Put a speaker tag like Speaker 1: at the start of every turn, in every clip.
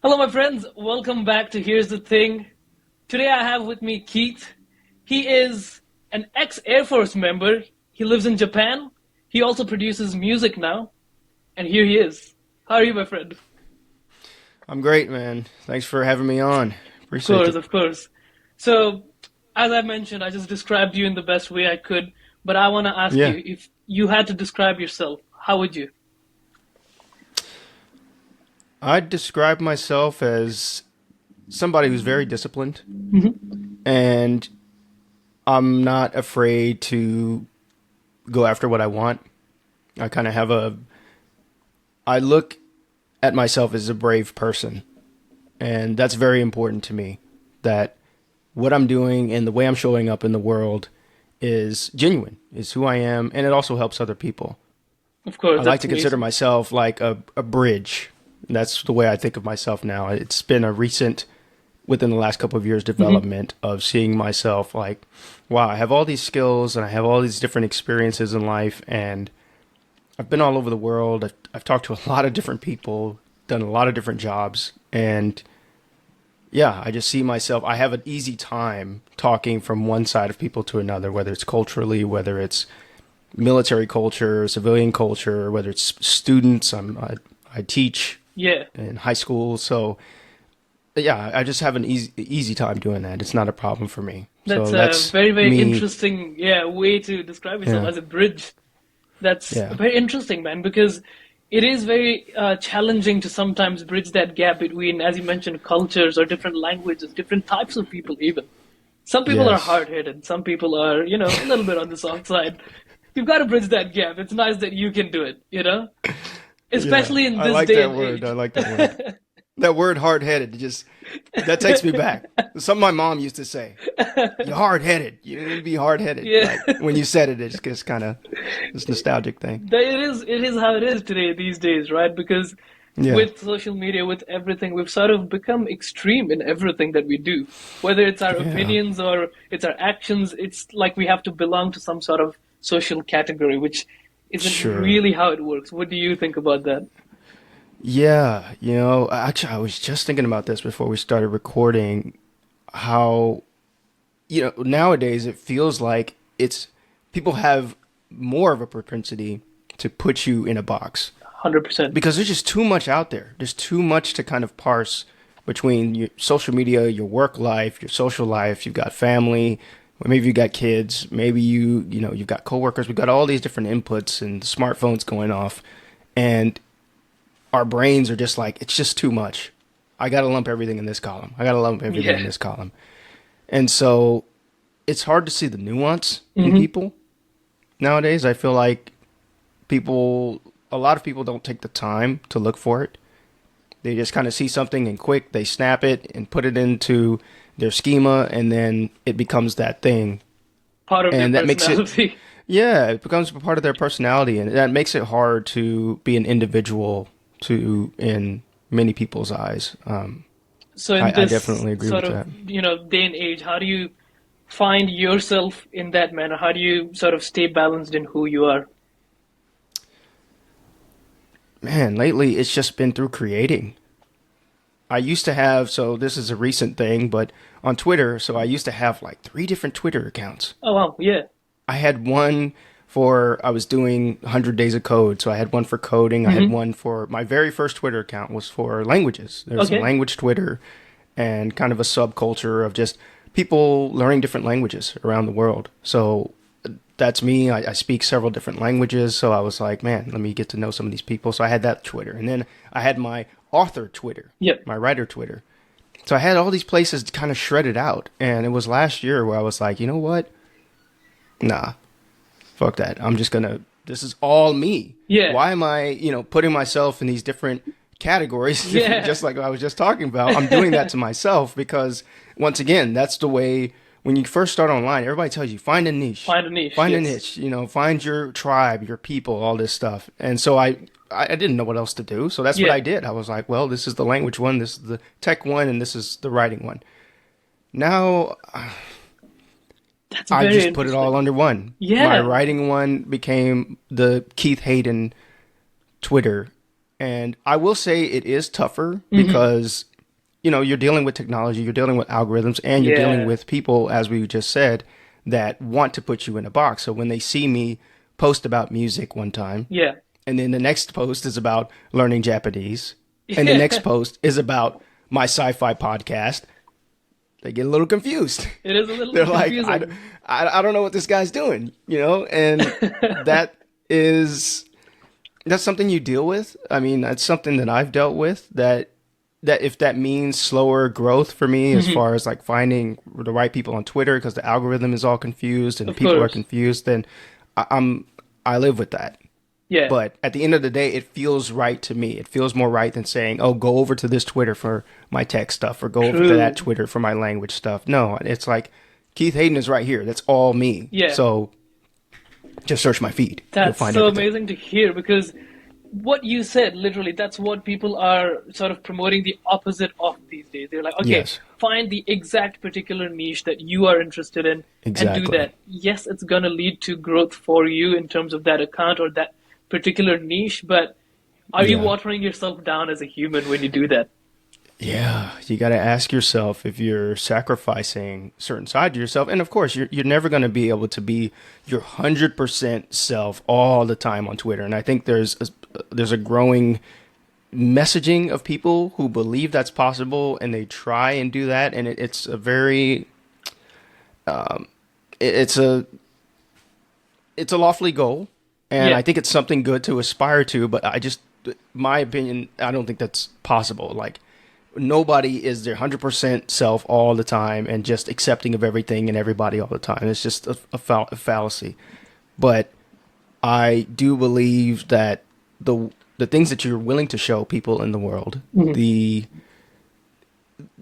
Speaker 1: Hello, my friends. Welcome back to Here's the Thing. Today I have with me Keith. He is an ex-Air Force member. He lives in Japan. He also produces music now. And here he is. How are you, my friend?
Speaker 2: I'm great, man. Thanks for having me on.
Speaker 1: Of
Speaker 2: Appreciate
Speaker 1: course,
Speaker 2: it.
Speaker 1: of course. So, as I mentioned, I just described you in the best way I could. But I want to ask
Speaker 2: Yeah.
Speaker 1: you, if you had to describe yourself, how would you?
Speaker 2: I'd describe myself as somebody who's very disciplined,
Speaker 1: Hmm.
Speaker 2: and I'm not afraid to go after what I want. I kind of have a I look at myself as a brave person, and that's very important to me, that what I'm doing and the way I'm showing up in the world is genuine, is who I am, and it also helps other people.
Speaker 1: Of course,
Speaker 2: I like
Speaker 1: that's
Speaker 2: to consider
Speaker 1: amazing.
Speaker 2: myself like a bridge. That's the way I think of myself now. It's been a recent, within the last couple of years,
Speaker 1: Hmm.
Speaker 2: development of seeing myself like, wow, I have all these skills and I have all these different experiences in life, and I've been all over the world. I've talked to a lot of different people, done a lot of different jobs, and yeah, I just see myself. I have an easy time talking from one side of people to another, whether it's culturally, whether it's military culture, civilian culture, whether it's students. I teach
Speaker 1: Yeah.
Speaker 2: in high school, so yeah, I just have an easy time doing that. It's not a problem for me.
Speaker 1: That's
Speaker 2: So
Speaker 1: a
Speaker 2: that's
Speaker 1: very, very
Speaker 2: me.
Speaker 1: interesting, way to describe yourself
Speaker 2: Yeah,
Speaker 1: as a bridge. That's
Speaker 2: yeah,
Speaker 1: very interesting, man, because it is very challenging to sometimes bridge that gap between, as you mentioned, cultures or different languages, different types of people, even. Some people are
Speaker 2: yes,
Speaker 1: hard-headed, some people are, a little bit on the soft side. You've got to bridge that gap. It's nice that you can do it.
Speaker 2: yeah.
Speaker 1: Especially in
Speaker 2: I
Speaker 1: this
Speaker 2: like
Speaker 1: day
Speaker 2: that
Speaker 1: and
Speaker 2: word. I
Speaker 1: age.
Speaker 2: like that word. That word, hard headed. Just that takes me back. Something my mom used to say. You're hard headed. You need to be hard headed.
Speaker 1: Yeah.
Speaker 2: Like when you said it, it's just kind of this nostalgic thing.
Speaker 1: It is how it is today these days, right? Because
Speaker 2: Yeah,
Speaker 1: with social media, with everything, we've sort of become extreme in everything that we do. Whether it's our
Speaker 2: yeah,
Speaker 1: opinions or it's our actions, it's like we have to belong to some sort of social category, which isn't
Speaker 2: sure.
Speaker 1: really how it works. What do you think about that?
Speaker 2: Yeah, actually, I was just thinking about this before we started recording. How, nowadays it feels like it's people have more of a propensity to put you in a box
Speaker 1: 100%.
Speaker 2: because there's just too much out there. There's too much to kind of parse between your social media, your work life, your social life. You've got family, or maybe you got kids, maybe you've got coworkers. We've got all these different inputs and smartphones going off, and our brains are just like, it's just too much. I got to lump everything in this column. I got to lump everything in
Speaker 1: Yeah.
Speaker 2: this column. And so it's hard to see the nuance in
Speaker 1: Hmm.
Speaker 2: people nowadays. I feel like a lot of people don't take the time to look for it. They just kind of see something and quick, they snap it and put it into their schema, and then it becomes that thing.
Speaker 1: Part of their
Speaker 2: And that makes it,
Speaker 1: personality.
Speaker 2: yeah, it becomes a part of their personality, and that makes it hard to be an individual to in many people's eyes.
Speaker 1: So in
Speaker 2: I
Speaker 1: this
Speaker 2: definitely agree
Speaker 1: sort
Speaker 2: with
Speaker 1: of,
Speaker 2: that.
Speaker 1: day and age, how do you find yourself in that manner? How do you sort of stay balanced in who you are?
Speaker 2: Man, lately it's just been through creating. I used to have, so this is a recent thing, but on Twitter, so I used to have like three different Twitter accounts.
Speaker 1: Oh wow, yeah.
Speaker 2: I had one for, I was doing 100 days of code. So I had one for coding. I had
Speaker 1: Hmm.
Speaker 2: one for, my very first Twitter account was for languages. There's a
Speaker 1: Okay.
Speaker 2: language Twitter and kind of a subculture of just people learning different languages around the world. So that's me. I speak several different languages. So I was like, man, let me get to know some of these people. So I had that Twitter. And then I had my author Twitter,
Speaker 1: Yep.
Speaker 2: my writer Twitter. So I had all these places kind of shredded out. And it was last year where I was like, you know what? Nah, fuck that. I'm just gonna. This is all me.
Speaker 1: Yeah.
Speaker 2: Why am I, putting myself in these different categories?
Speaker 1: Yeah.
Speaker 2: Just like I was just talking about. I'm doing that to myself because, once again, that's the way. When you first start online, everybody tells you find a niche,
Speaker 1: Find a niche.
Speaker 2: find a
Speaker 1: Yes.
Speaker 2: niche. Find your tribe, your people, all this stuff. And so I didn't know what else to do. So that's what
Speaker 1: Yeah.
Speaker 2: I did. I was like, well, this is the language one, this is the tech one, and this is the writing one. Now
Speaker 1: That's
Speaker 2: I
Speaker 1: very
Speaker 2: just put it
Speaker 1: interesting.
Speaker 2: all under one. My
Speaker 1: Yeah.
Speaker 2: writing one became the Keith Hayden Twitter. And I will say it is tougher
Speaker 1: Hmm.
Speaker 2: because you're dealing with technology, you're dealing with algorithms, and you're dealing
Speaker 1: Yeah.
Speaker 2: with people, as we just said, that want to put you in a box. So when they see me post about music one time,
Speaker 1: Yeah.
Speaker 2: and then the next post is about learning Japanese, and the next
Speaker 1: Yeah.
Speaker 2: post is about my sci-fi podcast, they get a little confused.
Speaker 1: It is a little
Speaker 2: They're
Speaker 1: bit
Speaker 2: like,
Speaker 1: confusing.
Speaker 2: I don't know what this guy's doing, and that is that's something you deal with. I mean, that's something that I've dealt with. That if that means slower growth for me, as
Speaker 1: Mhm.
Speaker 2: far as like finding the right people on Twitter, because the algorithm is all confused and
Speaker 1: Of
Speaker 2: people are
Speaker 1: course.
Speaker 2: confused, then I live with that.
Speaker 1: Yeah.
Speaker 2: But at the end of the day, it feels right to me. It feels more right than saying, "Oh, go over to this Twitter for my tech stuff, or go over to that
Speaker 1: True.
Speaker 2: Twitter for my language stuff." No, it's like Keith Hayden is right here. That's all me.
Speaker 1: Yeah.
Speaker 2: So just search my feed. You'll
Speaker 1: That's
Speaker 2: find
Speaker 1: so
Speaker 2: everything.
Speaker 1: amazing to hear because what you said, literally, that's what people are sort of promoting the opposite of these days. They're like, okay,
Speaker 2: Yes,
Speaker 1: find the exact particular niche that you are interested in and do
Speaker 2: exactly.
Speaker 1: that. Yes, it's going to lead to growth for you in terms of that account or that particular niche, but are you
Speaker 2: Yeah.
Speaker 1: watering yourself down as a human when you do that?
Speaker 2: Yeah, you got to ask yourself if you're sacrificing certain side to yourself, and of course, you're never going to be able to be your 100% self all the time on Twitter. And I think there's a growing messaging of people who believe that's possible, and they try and do that, and it's a very it's a lofty goal, and
Speaker 1: Yeah,
Speaker 2: I think it's something good to aspire to. But my opinion, I don't think that's possible. Like nobody is their 100% self all the time and just accepting of everything and everybody all the time. It's just a fallacy. But I do believe that the things that you're willing to show people in the world,
Speaker 1: mhm,
Speaker 2: the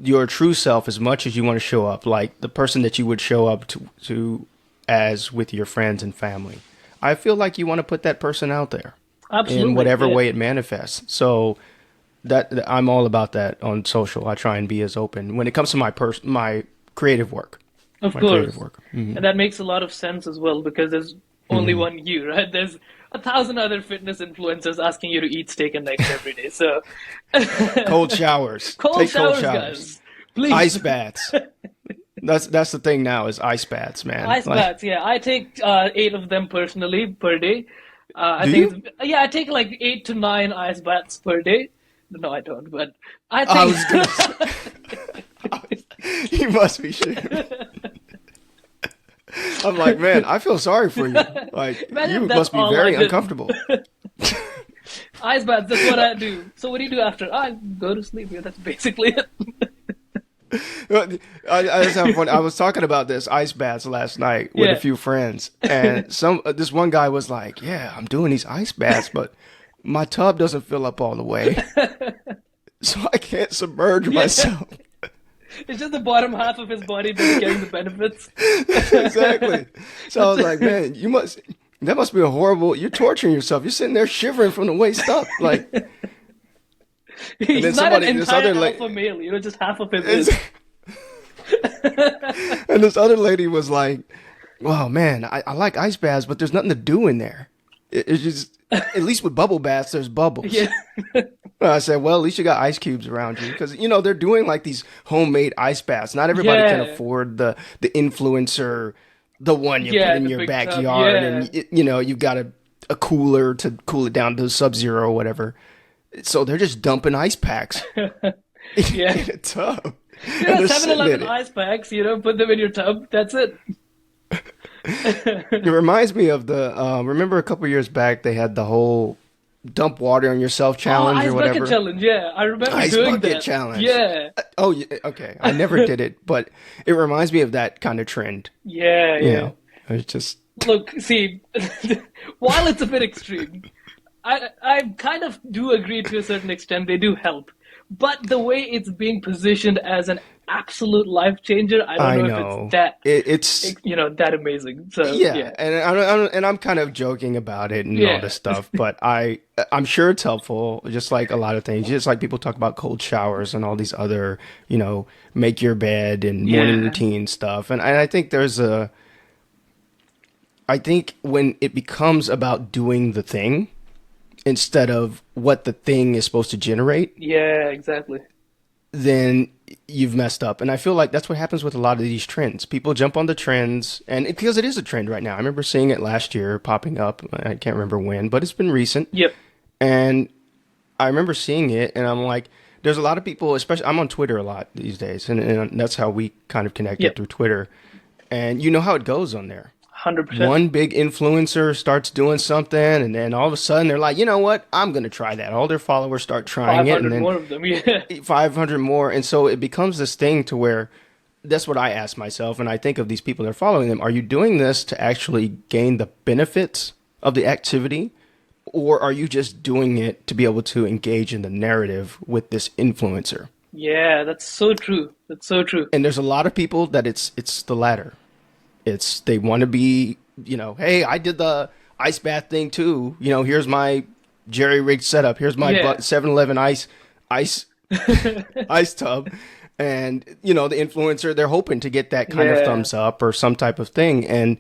Speaker 2: your true self, as much as you want to show up, like the person that you would show up to as with your friends and family. I feel like you want to put that person out there in
Speaker 1: absolutely.
Speaker 2: whatever
Speaker 1: Yeah,
Speaker 2: way it manifests. So that I'm all about that on social. I try and be as open when it comes to my creative work.
Speaker 1: of
Speaker 2: My creative
Speaker 1: course.
Speaker 2: work. Hmm.
Speaker 1: And that makes a lot of sense as well because there's only
Speaker 2: Hmm.
Speaker 1: one you, right? There's 1,000 other fitness influencers asking you to eat steak and eggs every day. So,
Speaker 2: Cold showers.
Speaker 1: cold
Speaker 2: Take cold
Speaker 1: showers,
Speaker 2: showers.
Speaker 1: guys. Please.
Speaker 2: Ice baths. That's the thing now is ice baths, man.
Speaker 1: Ice
Speaker 2: Like,
Speaker 1: baths, yeah. I take 8 of them personally per day. I
Speaker 2: do you?
Speaker 1: think yeah, I take like 8 to 9 ice baths per day. No, I don't, but I
Speaker 2: I was gonna say,
Speaker 1: think
Speaker 2: you must be shitting. I'm like, man, I feel sorry for you. Like,
Speaker 1: imagine
Speaker 2: you
Speaker 1: if that's
Speaker 2: must be
Speaker 1: all I
Speaker 2: very
Speaker 1: did.
Speaker 2: uncomfortable.
Speaker 1: Ice baths, that's what I do. So what do you do after? I go to sleep. Yeah, that's basically it.
Speaker 2: I just have fun. I was talking about this ice baths last night with a
Speaker 1: Yeah.
Speaker 2: few friends, and this one guy was like, "Yeah, I'm doing these ice baths, but my tub doesn't fill up all the way, so I can't submerge
Speaker 1: Yeah.
Speaker 2: myself."
Speaker 1: It's just the bottom half of his body that's getting the benefits.
Speaker 2: Exactly. So I was like,
Speaker 1: That's
Speaker 2: "Man, that must be a horrible. You're torturing yourself. You're sitting there shivering from the waist up, like." And then
Speaker 1: He's not an
Speaker 2: this
Speaker 1: entire
Speaker 2: other
Speaker 1: alpha male, just half of him
Speaker 2: lady,
Speaker 1: is.
Speaker 2: and this other lady was like, "Wow, man, I like ice baths, but there's nothing to do in there. It's just, at least with bubble baths, there's bubbles."
Speaker 1: Yeah.
Speaker 2: I said, "Well, at least you got ice cubes around you, because they're doing like these homemade ice baths. Not everybody can
Speaker 1: Yeah.
Speaker 2: afford the influencer, the one you put
Speaker 1: Yeah,
Speaker 2: in
Speaker 1: the
Speaker 2: your
Speaker 1: big tub.
Speaker 2: backyard,
Speaker 1: Yeah.
Speaker 2: and you've got a cooler to cool it down to sub-zero or whatever. So they're just dumping ice packs
Speaker 1: Yeah.
Speaker 2: in a tub,
Speaker 1: You
Speaker 2: and
Speaker 1: know,
Speaker 2: they're
Speaker 1: 7-Eleven
Speaker 2: sitting in it.
Speaker 1: ice packs, put them in your tub. That's it.
Speaker 2: It reminds me of the remember a couple years back they had the whole dump water on yourself
Speaker 1: Oh,
Speaker 2: challenge or
Speaker 1: ice bucket
Speaker 2: whatever.
Speaker 1: challenge. Yeah, I remember
Speaker 2: Ice
Speaker 1: doing
Speaker 2: bucket
Speaker 1: that.
Speaker 2: challenge.
Speaker 1: Yeah.
Speaker 2: Oh, yeah, okay. I never did it, but it reminds me of that kind of trend.
Speaker 1: Yeah,
Speaker 2: You
Speaker 1: yeah.
Speaker 2: know, it's just
Speaker 1: Look, see, while it's a bit extreme, I kind of do agree to a certain extent. They do help, but the way it's being positioned as an absolute life changer, I don't
Speaker 2: I
Speaker 1: know if
Speaker 2: know
Speaker 1: it's that
Speaker 2: it's
Speaker 1: that amazing. So
Speaker 2: yeah,
Speaker 1: yeah,
Speaker 2: and I'm kind of joking about it and all
Speaker 1: yeah,
Speaker 2: this stuff, but I'm sure it's helpful. Just like a lot of things, just like people talk about cold showers and all these other make your bed and morning
Speaker 1: yeah,
Speaker 2: routine stuff, and I think I think when it becomes about doing the thing instead of what the thing is supposed to generate,
Speaker 1: yeah, exactly.
Speaker 2: then you've messed up. And I feel like that's what happens with a lot of these trends. People jump on the trends, and because it is a trend right now. I remember seeing it last year popping up. I can't remember when, but it's been recent.
Speaker 1: Yep.
Speaker 2: And I remember seeing it, and I'm like, there's a lot of people, especially I'm on Twitter a lot these days, and that's how we kind of connected
Speaker 1: Yep.
Speaker 2: through Twitter. And you know how it goes on there.
Speaker 1: 100%.
Speaker 2: One big influencer starts doing something, and then all of a sudden they're like, you know what? I'm going to try that. All their followers start trying it, and
Speaker 1: 500
Speaker 2: then
Speaker 1: more of them. Yeah.
Speaker 2: 500 more. And so it becomes this thing to where that's what I ask myself. And I think of these people that are following them. Are you doing this to actually gain the benefits of the activity? Or are you just doing it to be able to engage in the narrative with this influencer?
Speaker 1: Yeah, that's so true. That's so true.
Speaker 2: And there's a lot of people that it's the latter. It's they want to be, hey, I did the ice bath thing too. Here's my jerry rigged setup. Here's my
Speaker 1: Yeah.
Speaker 2: 7-Eleven ice ice tub. And the influencer, they're hoping to get that kind of
Speaker 1: Yeah.
Speaker 2: thumbs up or some type of thing. And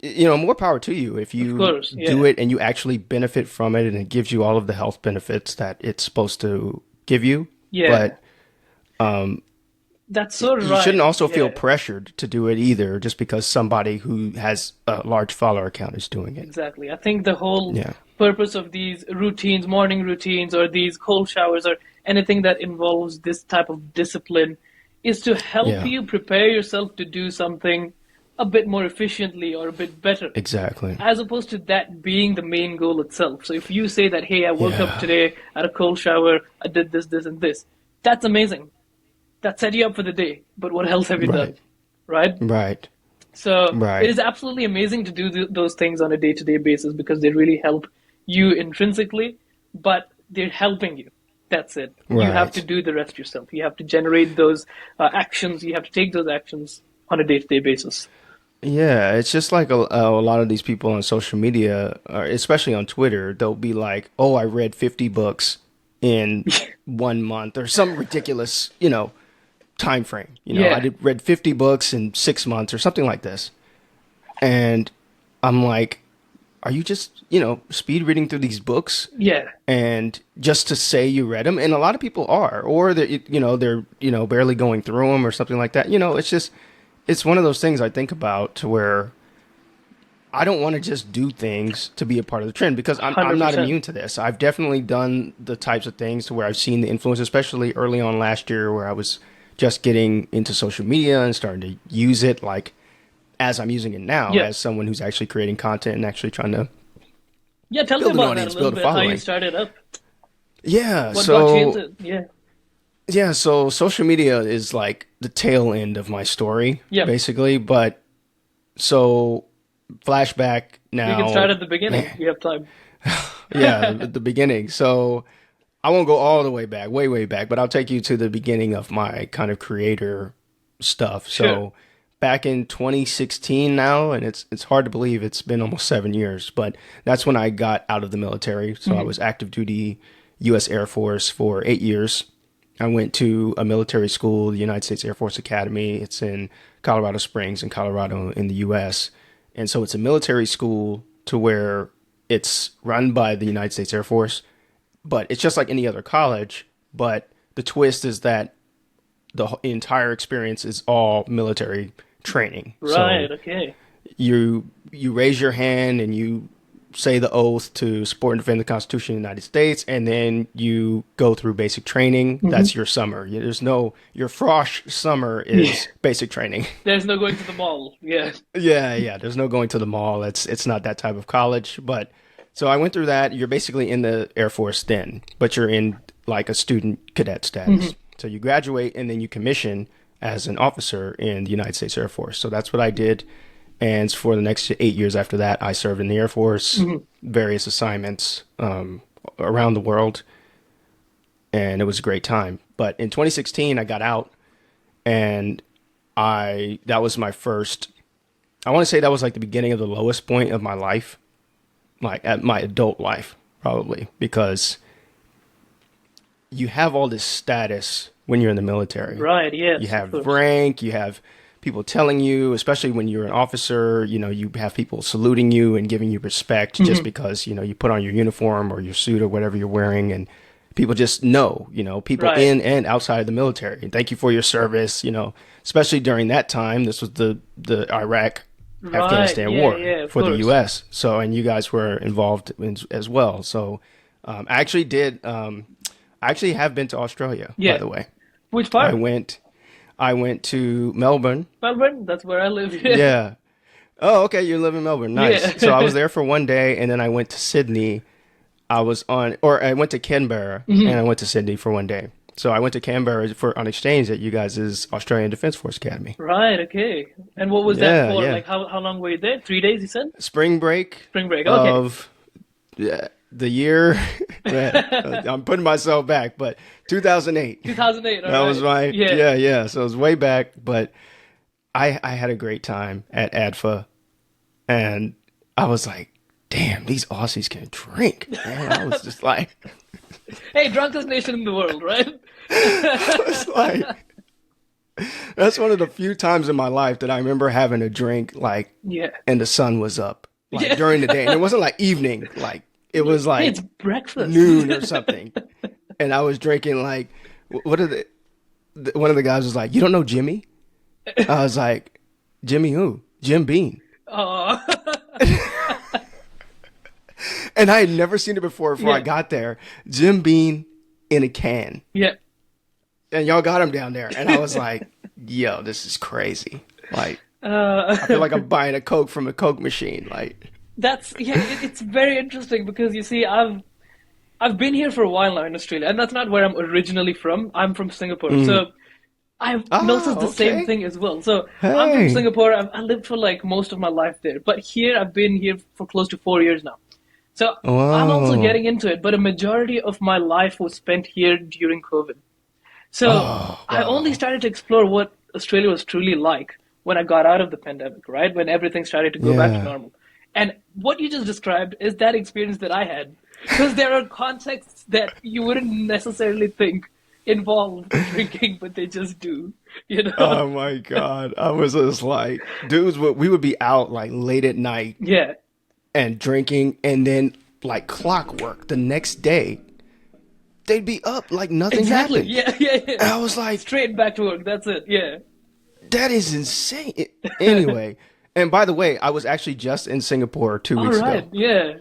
Speaker 2: more power to you if you
Speaker 1: course,
Speaker 2: do
Speaker 1: yeah.
Speaker 2: it and you actually benefit from it and it gives you all of the health benefits that it's supposed to give you.
Speaker 1: Yeah.
Speaker 2: But
Speaker 1: That's so
Speaker 2: you
Speaker 1: right.
Speaker 2: shouldn't also feel
Speaker 1: Yeah.
Speaker 2: pressured to do it either just because somebody who has a large follower account is doing it.
Speaker 1: Exactly. I think the whole
Speaker 2: Yeah.
Speaker 1: purpose of these routines, morning routines, or these cold showers, or anything that involves this type of discipline, is to help
Speaker 2: Yeah.
Speaker 1: you prepare yourself to do something a bit more efficiently or a bit better,
Speaker 2: Exactly.
Speaker 1: as opposed to that being the main goal itself. So if you say that, hey, I woke up
Speaker 2: Yeah.
Speaker 1: today, had a cold shower, I did this, this, and this, that's amazing. That set you up for the day. But what else have you done?
Speaker 2: Right.
Speaker 1: Right?
Speaker 2: Right.
Speaker 1: So
Speaker 2: Right.
Speaker 1: it is absolutely amazing to do those things on a day-to-day basis because they really help you intrinsically, but they're helping you. That's it. You have
Speaker 2: Right.
Speaker 1: to do the rest yourself. You have to generate those actions. You have to take those actions on a day-to-day basis.
Speaker 2: Yeah, it's just like a lot of these people on social media, or especially on Twitter, they'll be like, "Oh, I read 50 books in 1 month," or some ridiculous, time frame.
Speaker 1: Yeah.
Speaker 2: I read 50 books in 6 months or something like this. And I'm like, are you just, speed reading through these books
Speaker 1: Yeah.
Speaker 2: and just to say you read them? And a lot of people are, or they're barely going through them or something like that. It's one of those things I think about to where I don't want to just do things to be a part of the trend because I'm not
Speaker 1: 100%.
Speaker 2: immune to this. I've definitely done the types of things to where I've seen the influence, especially early on last year where I was just getting into social media and starting to use it like as I'm using it now,
Speaker 1: Yeah.
Speaker 2: as someone who's actually creating content and actually trying to
Speaker 1: Yeah, tell me
Speaker 2: build an
Speaker 1: about that a
Speaker 2: audience,
Speaker 1: little
Speaker 2: build a
Speaker 1: bit, how you
Speaker 2: following.
Speaker 1: started up.
Speaker 2: Yeah.
Speaker 1: What got you
Speaker 2: So
Speaker 1: into it? Yeah.
Speaker 2: yeah, so social media is like the tail end of my story,
Speaker 1: Yeah.
Speaker 2: basically. But so flashback now.
Speaker 1: We can start at the beginning.
Speaker 2: Man.
Speaker 1: We have time.
Speaker 2: Yeah, the beginning. So I won't go all the way back, way back, but I'll take you to the beginning of my kind of creator stuff. So
Speaker 1: Sure.
Speaker 2: back in 2016 now, and it's hard to believe it's been almost 7 years, but that's when I got out of the military. So I was active duty U.S. Air Force for 8 years. I went to a military school, the United States Air Force Academy. It's in Colorado Springs in Colorado in the U.S. And so it's a military school to where it's run by the United States Air Force, but it's just like any other college. But the twist is that the entire experience is all military training.
Speaker 1: Right.
Speaker 2: So
Speaker 1: Okay.
Speaker 2: you raise your hand and you say the oath to support and defend the Constitution of the United States, and then you go through basic training. That's your summer. Your frosh summer is basic training.
Speaker 1: There's no going to the mall. Yeah.
Speaker 2: Yeah. There's no going to the mall. It's not that type of college. But so I went through that. You're basically in the Air Force then, but you're in like a student cadet status. So you graduate and then you commission as an officer in the United States Air Force. So that's what I did. And for the next 8 years after that, I served in the Air Force, various assignments around the world. And it was a great time. But in 2016, I got out and that was my first, I want to say that was like the beginning of the lowest point of my life, like at my adult life, probably, because you have all this status when you're in the military.
Speaker 1: Right. Yes.
Speaker 2: You
Speaker 1: of
Speaker 2: have
Speaker 1: course.
Speaker 2: rank, you have people telling you, especially when you're an officer, you have people saluting you and giving you respect just because, you put on your uniform or your suit or whatever you're wearing, and people just know, people
Speaker 1: Right.
Speaker 2: in and outside of the military. And thank you for your service, especially during that time. This was the Iraq
Speaker 1: Right.
Speaker 2: Afghanistan
Speaker 1: Yeah,
Speaker 2: war
Speaker 1: yeah, of
Speaker 2: for the
Speaker 1: course.
Speaker 2: U.S. So, and you guys were involved as well. So, I actually did. I actually have been to Australia, by
Speaker 1: Yeah.
Speaker 2: the way.
Speaker 1: Which
Speaker 2: I
Speaker 1: part?
Speaker 2: went. I went to Melbourne.
Speaker 1: Melbourne? That's where I live. Yeah.
Speaker 2: Yeah. Oh, okay. You live in Melbourne. Nice. So I
Speaker 1: Yeah.
Speaker 2: was there for one day, and then I went to Sydney. I went to Canberra, and I went to Sydney for one day. So I went to Canberra on exchange at you guys' Australian Defence Force Academy.
Speaker 1: Right, okay. And what was that
Speaker 2: Yeah,
Speaker 1: for?
Speaker 2: yeah.
Speaker 1: Like, how long were you there? 3 days, you said?
Speaker 2: Spring break
Speaker 1: Spring break. Okay.
Speaker 2: of the year. Man, I'm putting myself back, but 2008.
Speaker 1: 2008, all
Speaker 2: That was
Speaker 1: right.
Speaker 2: my
Speaker 1: Yeah.
Speaker 2: yeah. So it was way back, but I had a great time at ADFA, and I was like, damn, these Aussies can drink, man. I was just like,
Speaker 1: Hey, drunkest nation in the world, right?
Speaker 2: I was like, that's one of the few times in my life that I remember having a drink like,
Speaker 1: Yeah.
Speaker 2: and the sun was up, like
Speaker 1: Yeah.
Speaker 2: during the day, and it wasn't like evening, like it was
Speaker 1: Hey,
Speaker 2: like
Speaker 1: it's breakfast.
Speaker 2: noon or something, and I was drinking like, what are one of the guys was like, you don't know Jimmy? I was like, Jimmy who? Jim Beam.
Speaker 1: Oh.
Speaker 2: And I had never seen it before I
Speaker 1: Yeah.
Speaker 2: got there. Jim Beam in a can.
Speaker 1: Yeah.
Speaker 2: And y'all got him down there. And I was like, yo, this is crazy. Like,
Speaker 1: Uh,
Speaker 2: I feel like I'm buying a Coke from a Coke machine. Like,
Speaker 1: it's very interesting because you see, I've been here for a while now in Australia, and that's not where I'm originally from. I'm from Singapore, so I've noticed the same
Speaker 2: okay.
Speaker 1: thing as well. So I'm from
Speaker 2: Hey.
Speaker 1: Singapore. I lived for like most of my life there, but here I've been here for close to 4 years now. So I'm also
Speaker 2: Whoa.
Speaker 1: getting into it, but a majority of my life was spent here during COVID. So
Speaker 2: Oh,
Speaker 1: I only
Speaker 2: wow.
Speaker 1: started to explore what Australia was truly like when I got out of the pandemic, right? When everything started to go back to
Speaker 2: Yeah.
Speaker 1: normal. And what you just described is that experience that I had. Because there are contexts that you wouldn't necessarily think involve drinking, but they just do, you know?
Speaker 2: Oh my God. I was just like, dudes, we would be out like late at night
Speaker 1: Yeah,
Speaker 2: and drinking, and then like clockwork the next day, they'd be up like nothing
Speaker 1: exactly.
Speaker 2: happened.
Speaker 1: Yeah, yeah,
Speaker 2: And
Speaker 1: yeah.
Speaker 2: I was like,
Speaker 1: Straight back to work. That's it. Yeah.
Speaker 2: that is insane. Anyway, and by the way, I was actually just in Singapore 2
Speaker 1: All
Speaker 2: weeks
Speaker 1: right.
Speaker 2: ago.
Speaker 1: Yeah.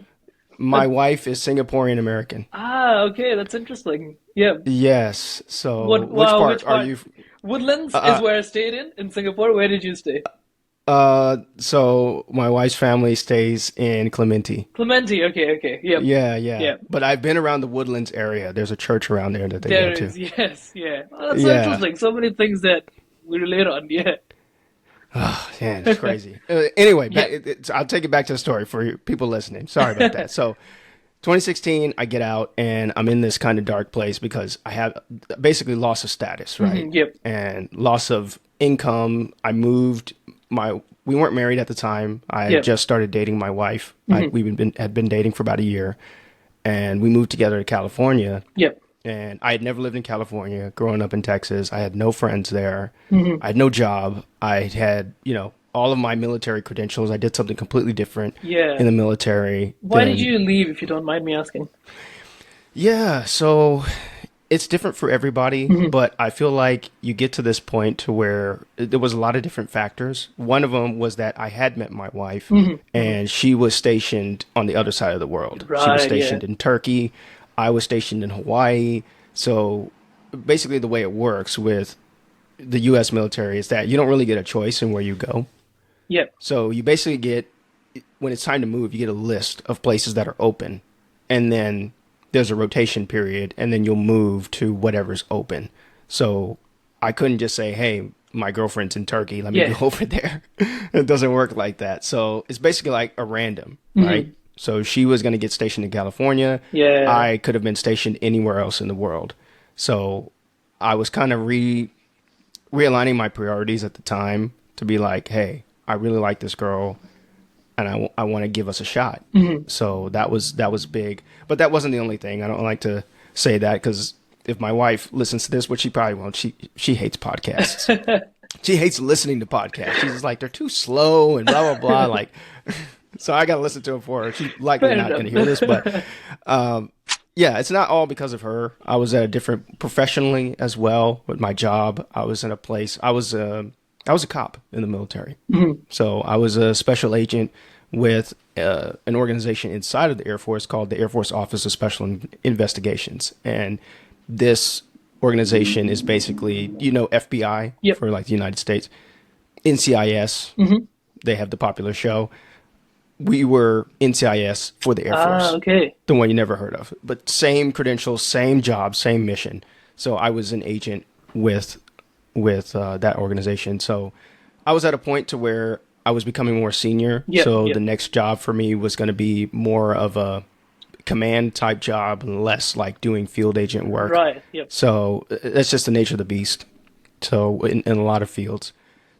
Speaker 2: My wife is Singaporean American.
Speaker 1: Ah, okay. That's interesting. Yeah.
Speaker 2: Yes. So,
Speaker 1: What?
Speaker 2: which
Speaker 1: Wow.
Speaker 2: part
Speaker 1: Which
Speaker 2: are
Speaker 1: part?
Speaker 2: you?
Speaker 1: Woodlands is
Speaker 2: Uh,
Speaker 1: where I stayed in Singapore. Where did you stay?
Speaker 2: so my wife's family stays in Clementi.
Speaker 1: Clementi. Okay. Okay. Yep.
Speaker 2: Yeah, yeah.
Speaker 1: Yep.
Speaker 2: But I've been around the Woodlands area. There's a church around there that they go
Speaker 1: There
Speaker 2: to.
Speaker 1: is. Yes. Yeah. Oh, that's so
Speaker 2: Yeah.
Speaker 1: interesting. So many things that we relate on. Yeah.
Speaker 2: Oh, man, it's crazy. Anyway,
Speaker 1: Yeah.
Speaker 2: I'll take it back to the story for you people listening. Sorry about that. So, 2016, I get out and I'm in this kind of dark place because I have basically loss of status, right?
Speaker 1: Yep.
Speaker 2: And loss of income. We weren't married at the time. I had
Speaker 1: Yep.
Speaker 2: just started dating my wife. Had been dating for about a year, and we moved together to California.
Speaker 1: Yep.
Speaker 2: And I had never lived in California growing up in Texas. I had no friends there. I had no job. I had, all of my military credentials. I did something completely different
Speaker 1: Yeah.
Speaker 2: in the military.
Speaker 1: Why did
Speaker 2: than-
Speaker 1: you leave, if you don't mind me asking?
Speaker 2: Yeah, so it's different for everybody, but I feel like you get to this point to where there was a lot of different factors. One of them was that I had met my wife, and she was stationed on the other side of the world. She was
Speaker 1: Right,
Speaker 2: stationed
Speaker 1: yeah.
Speaker 2: in Turkey. I was stationed in Hawaii. So basically the way it works with the U.S. military is that you don't really get a choice in where you go.
Speaker 1: Yep.
Speaker 2: So you basically get, when it's time to move, you get a list of places that are open. And then there's a rotation period, and then you'll move to whatever's open. So I couldn't just say, hey, my girlfriend's in Turkey, let me
Speaker 1: Yeah.
Speaker 2: go over there. It doesn't work like that. So it's basically like a random, right? So she was going to get stationed in California.
Speaker 1: Yeah.
Speaker 2: I could have been stationed anywhere else in the world. So I was kind of realigning my priorities at the time to be like, hey, I really like this girl, and I want to give us a shot. So that was big. But that wasn't the only thing. I don't like to say that because if my wife listens to this, which she probably won't, she hates podcasts. She hates listening to podcasts. She's just like, they're too slow and blah, blah, blah. Like, so I got to listen to them for her. She's likely
Speaker 1: Fair
Speaker 2: not
Speaker 1: enough.
Speaker 2: going to hear this, but Yeah, it's not all because of her. I was at a different professionally as well with my job. I was in a place. I was a cop in the military.
Speaker 1: Mhm.
Speaker 2: So I was a special agent with an organization inside of the Air Force called the Air Force Office of Special Investigations, and this organization is basically, FBI
Speaker 1: Yep.
Speaker 2: for like the United States, NCIS.
Speaker 1: Hmm.
Speaker 2: They have the popular show. We were NCIS for the Air
Speaker 1: Ah,
Speaker 2: Force,
Speaker 1: okay.
Speaker 2: the one you never heard of, but same credentials, same job, same mission. So I was an agent with that organization. So I was at a point to where I was becoming more senior.
Speaker 1: Yep,
Speaker 2: So the
Speaker 1: yep.
Speaker 2: next job for me was going to be more of a command type job and less like doing field agent work.
Speaker 1: Right, yep.
Speaker 2: So that's just the nature of the beast. So in a lot of fields.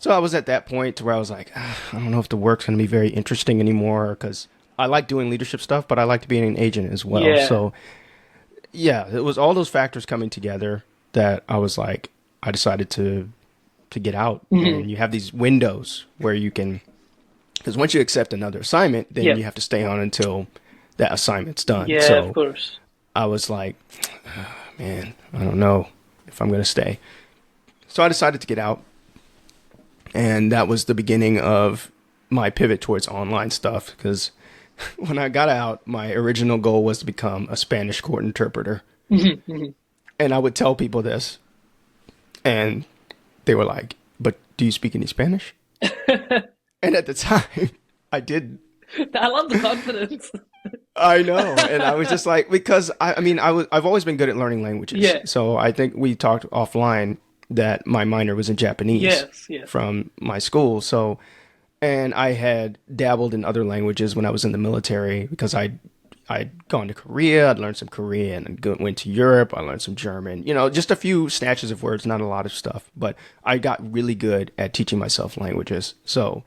Speaker 2: So I was at that point to where I was like, I don't know if the work's going to be very interesting anymore because I like doing leadership stuff, but I like to be an agent as well.
Speaker 1: Yeah.
Speaker 2: So yeah, it was all those factors coming together that I was like, I decided to get out.
Speaker 1: Hmm.
Speaker 2: And you have these windows where you can, because once you accept another assignment, then
Speaker 1: Yep.
Speaker 2: you have to stay on until that assignment's done.
Speaker 1: Yeah, of
Speaker 2: So
Speaker 1: course.
Speaker 2: I was like, man, I don't know if I'm going to stay. So I decided to get out. And that was the beginning of my pivot towards online stuff because when I got out, my original goal was to become a Spanish court interpreter.
Speaker 1: Hmm. Hmm.
Speaker 2: And I would tell people this, and they were like, but do you speak any Spanish? And at the time, I didn't.
Speaker 1: I love the confidence.
Speaker 2: I know. And I was just like, because I've always been good at learning languages.
Speaker 1: Yeah.
Speaker 2: So I think we talked offline that my minor was in Japanese
Speaker 1: Yes, yes.
Speaker 2: from my school. So, and I had dabbled in other languages when I was in the military because I'd gone to Korea, I'd learned some Korean, and went to Europe, I learned some German, just a few snatches of words, not a lot of stuff. But I got really good at teaching myself languages. So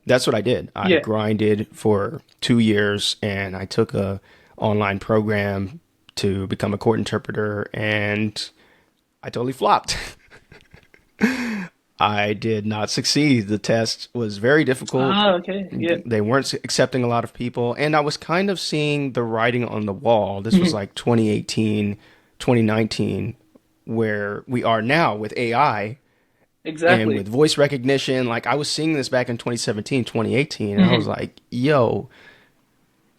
Speaker 2: that's what I did. I
Speaker 1: Yeah.
Speaker 2: grinded for 2 years and I took a online program to become a court interpreter and I totally flopped. I did not succeed. The test was very difficult.
Speaker 1: Ah, okay. Yeah.
Speaker 2: They weren't accepting a lot of people. And I was kind of seeing the writing on the wall. This was like 2018, 2019, where we are now with AI and
Speaker 1: Exactly.
Speaker 2: with voice recognition. Like I was seeing this back in 2017, 2018, and I was like, yo,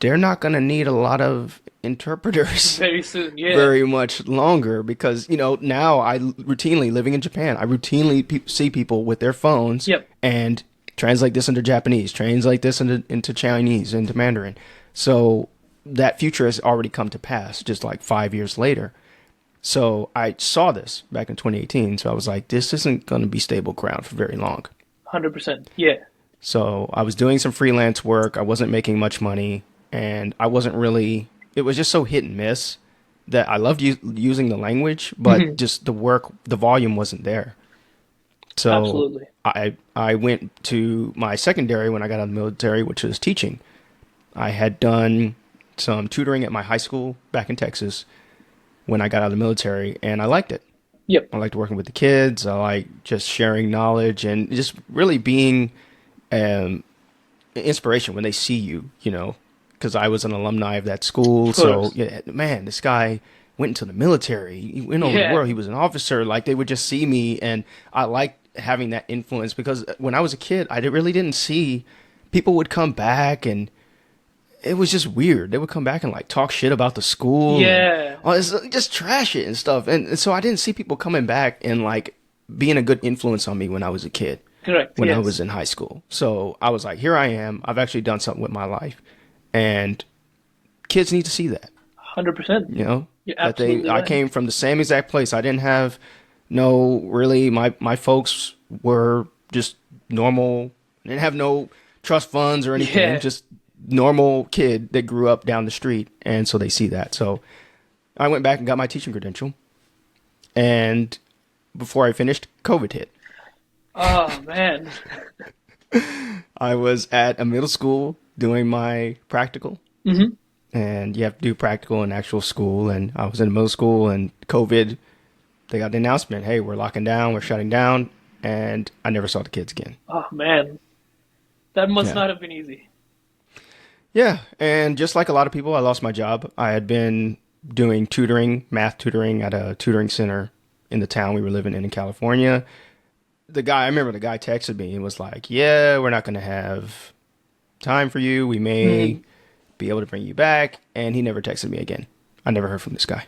Speaker 2: they're not going to need a lot of interpreters
Speaker 1: Very soon. Yeah.
Speaker 2: very much longer because, now I routinely living in Japan, I routinely see people with their phones
Speaker 1: Yep.
Speaker 2: and translate this into Japanese, translate this into Chinese, into Mandarin. So that future has already come to pass just like 5 years later. So I saw this back in 2018. So I was like, this isn't going to be stable ground for very long.
Speaker 1: 100%. Yeah.
Speaker 2: So I was doing some freelance work. I wasn't making much money and I wasn't really, it was just so hit and miss that I loved using the language, but just the work, the volume wasn't there. So
Speaker 1: Absolutely.
Speaker 2: I went to my secondary when I got out of the military, which was teaching. I had done some tutoring at my high school back in Texas when I got out of the military, and I liked it.
Speaker 1: Yep.
Speaker 2: I liked working with the kids. I like just sharing knowledge and just really being inspiration when they see you, because I was an alumni of that school.
Speaker 1: Of
Speaker 2: So,
Speaker 1: course.
Speaker 2: yeah, man, this guy went into the military. He went over the
Speaker 1: Yeah.
Speaker 2: world. He was an officer. Like, they would just see me, and I liked having that influence because when I was a kid, really didn't see people would come back, and it was just weird. They would come back and, like, talk shit about the school.
Speaker 1: Yeah.
Speaker 2: And just trash it and stuff. And so I didn't see people coming back and, like, being a good influence on me when I was a kid.
Speaker 1: Correct.
Speaker 2: When I
Speaker 1: Yes.
Speaker 2: was in high school. So I was like, here I am. I've actually done something with my life. And kids need to see that,
Speaker 1: 100%. You're
Speaker 2: that
Speaker 1: absolutely
Speaker 2: I
Speaker 1: right.
Speaker 2: came from the same exact place. I didn't have really, my folks were just normal. Didn't have no trust funds or anything.
Speaker 1: Yeah.
Speaker 2: Just normal kid that grew up down the street. And so they see that. So I went back and got my teaching credential. And before I finished, COVID hit.
Speaker 1: Oh, man.
Speaker 2: I was at a middle school doing my practical.
Speaker 1: Hmm.
Speaker 2: And you have to do practical in actual school. And I was in middle school and COVID, they got the announcement, hey, we're locking down, we're shutting down. And I never saw the kids again.
Speaker 1: Oh, man. That must
Speaker 2: Yeah.
Speaker 1: not have been easy.
Speaker 2: Yeah. And just like a lot of people, I lost my job. I had been doing tutoring, math tutoring at a tutoring center in the town we were living in California. I remember the guy texted me and was like, yeah, we're not going to have time for you. We may
Speaker 1: Mhm.
Speaker 2: be able to bring you back. And he never texted me again. I never heard from this guy.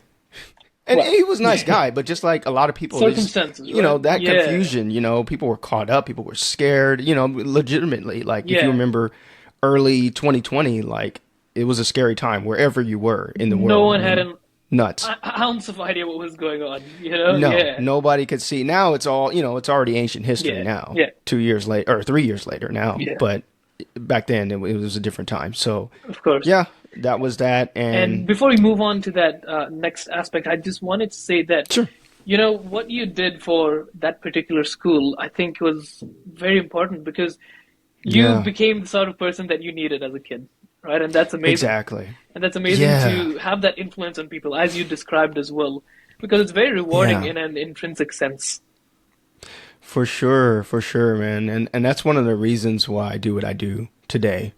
Speaker 2: And
Speaker 1: Well,
Speaker 2: he was a nice guy, but just like a lot of people,
Speaker 1: circumstances, right?
Speaker 2: that
Speaker 1: Yeah,
Speaker 2: confusion, people were caught up, people were scared, legitimately. Like if you
Speaker 1: yeah.
Speaker 2: remember early 2020, like it was a scary time wherever you were in the
Speaker 1: No
Speaker 2: world. I
Speaker 1: one had
Speaker 2: mean,
Speaker 1: an
Speaker 2: nuts.
Speaker 1: ounce of idea what was going on. You know?
Speaker 2: No,
Speaker 1: Yeah,
Speaker 2: nobody could see. Now it's all, it's already ancient history
Speaker 1: yeah,
Speaker 2: now,
Speaker 1: yeah,
Speaker 2: 2 years later or 3 years later now.
Speaker 1: yeah.
Speaker 2: But back then it was a different time. So
Speaker 1: Of course.
Speaker 2: yeah, that was that.
Speaker 1: And
Speaker 2: And
Speaker 1: before we move on to that next aspect, I just wanted to say that,
Speaker 2: sure.
Speaker 1: what you did for that particular school, I think was very important because you
Speaker 2: Yeah,
Speaker 1: became the sort of person that you needed as a kid, right? And that's amazing.
Speaker 2: exactly.
Speaker 1: And that's amazing
Speaker 2: Yeah,
Speaker 1: to have that influence on people, as you described as well, because it's very rewarding
Speaker 2: yeah.
Speaker 1: in an intrinsic sense.
Speaker 2: For sure, man. And that's one of the reasons why I do what I do today.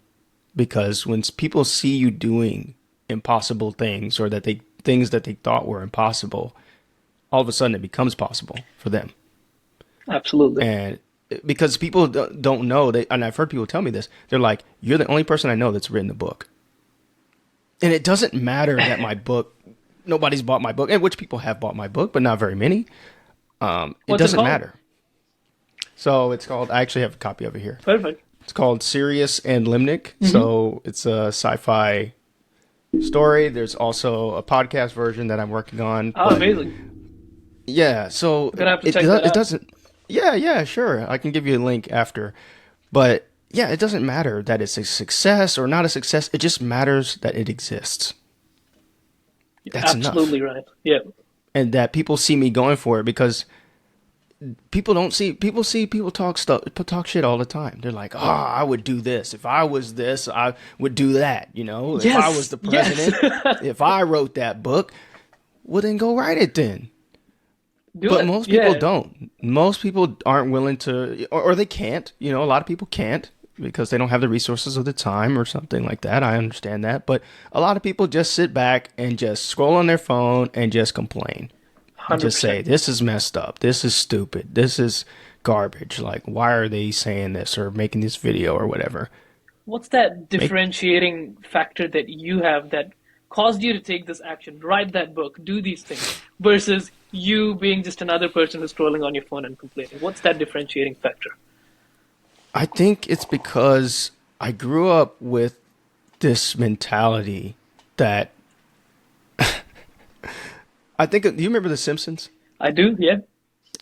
Speaker 2: Because when people see you doing impossible things or things that they thought were impossible, all of a sudden it becomes possible for them.
Speaker 1: Absolutely.
Speaker 2: And because people don't know, and I've heard people tell me this, they're like, "You're the only person I know that's written a book." And it doesn't matter that my book, nobody's bought my book, and which people have bought my book, but not very many. It
Speaker 1: What's it
Speaker 2: doesn't
Speaker 1: called?
Speaker 2: matter. So it's called, I actually have a copy of it here.
Speaker 1: Perfect.
Speaker 2: It's called Sirius and Limnic.
Speaker 1: Hmm.
Speaker 2: So it's a sci-fi story. There's also a podcast version that I'm working on.
Speaker 1: Oh,
Speaker 2: But
Speaker 1: amazing.
Speaker 2: yeah, so
Speaker 1: I'm gonna have to
Speaker 2: it
Speaker 1: check that
Speaker 2: it
Speaker 1: out.
Speaker 2: doesn't. Yeah, yeah, sure. I can give you a link after. But yeah, it doesn't matter that it's a success or not a success. It just matters that it exists. That's enough.
Speaker 1: Absolutely right. Yeah.
Speaker 2: And that people see me going for it because people talk shit all the time. They're like, "Oh, I would do this. If I was this, I would do that, If I was
Speaker 1: Yes.
Speaker 2: the
Speaker 1: Yes.
Speaker 2: president, if I wrote that book, well then go write it then."
Speaker 1: Do
Speaker 2: But
Speaker 1: it.
Speaker 2: most people
Speaker 1: Yeah.
Speaker 2: don't. Most people aren't willing to, or they can't. A lot of people can't because they don't have the resources or the time or something like that. I understand that. But a lot of people just sit back and just scroll on their phone and just complain and just say,
Speaker 1: 100%.
Speaker 2: this is messed up. This is stupid. This is garbage. Like, why are they saying this or making this video or whatever?
Speaker 1: What's that
Speaker 2: Make
Speaker 1: differentiating factor that you have that caused you to take this action, write that book, do these things, versus you being just another person who's scrolling on your phone and complaining? What's that differentiating factor?
Speaker 2: I think it's because I grew up with this mentality that I think. Do you remember The Simpsons?
Speaker 1: I do, yeah.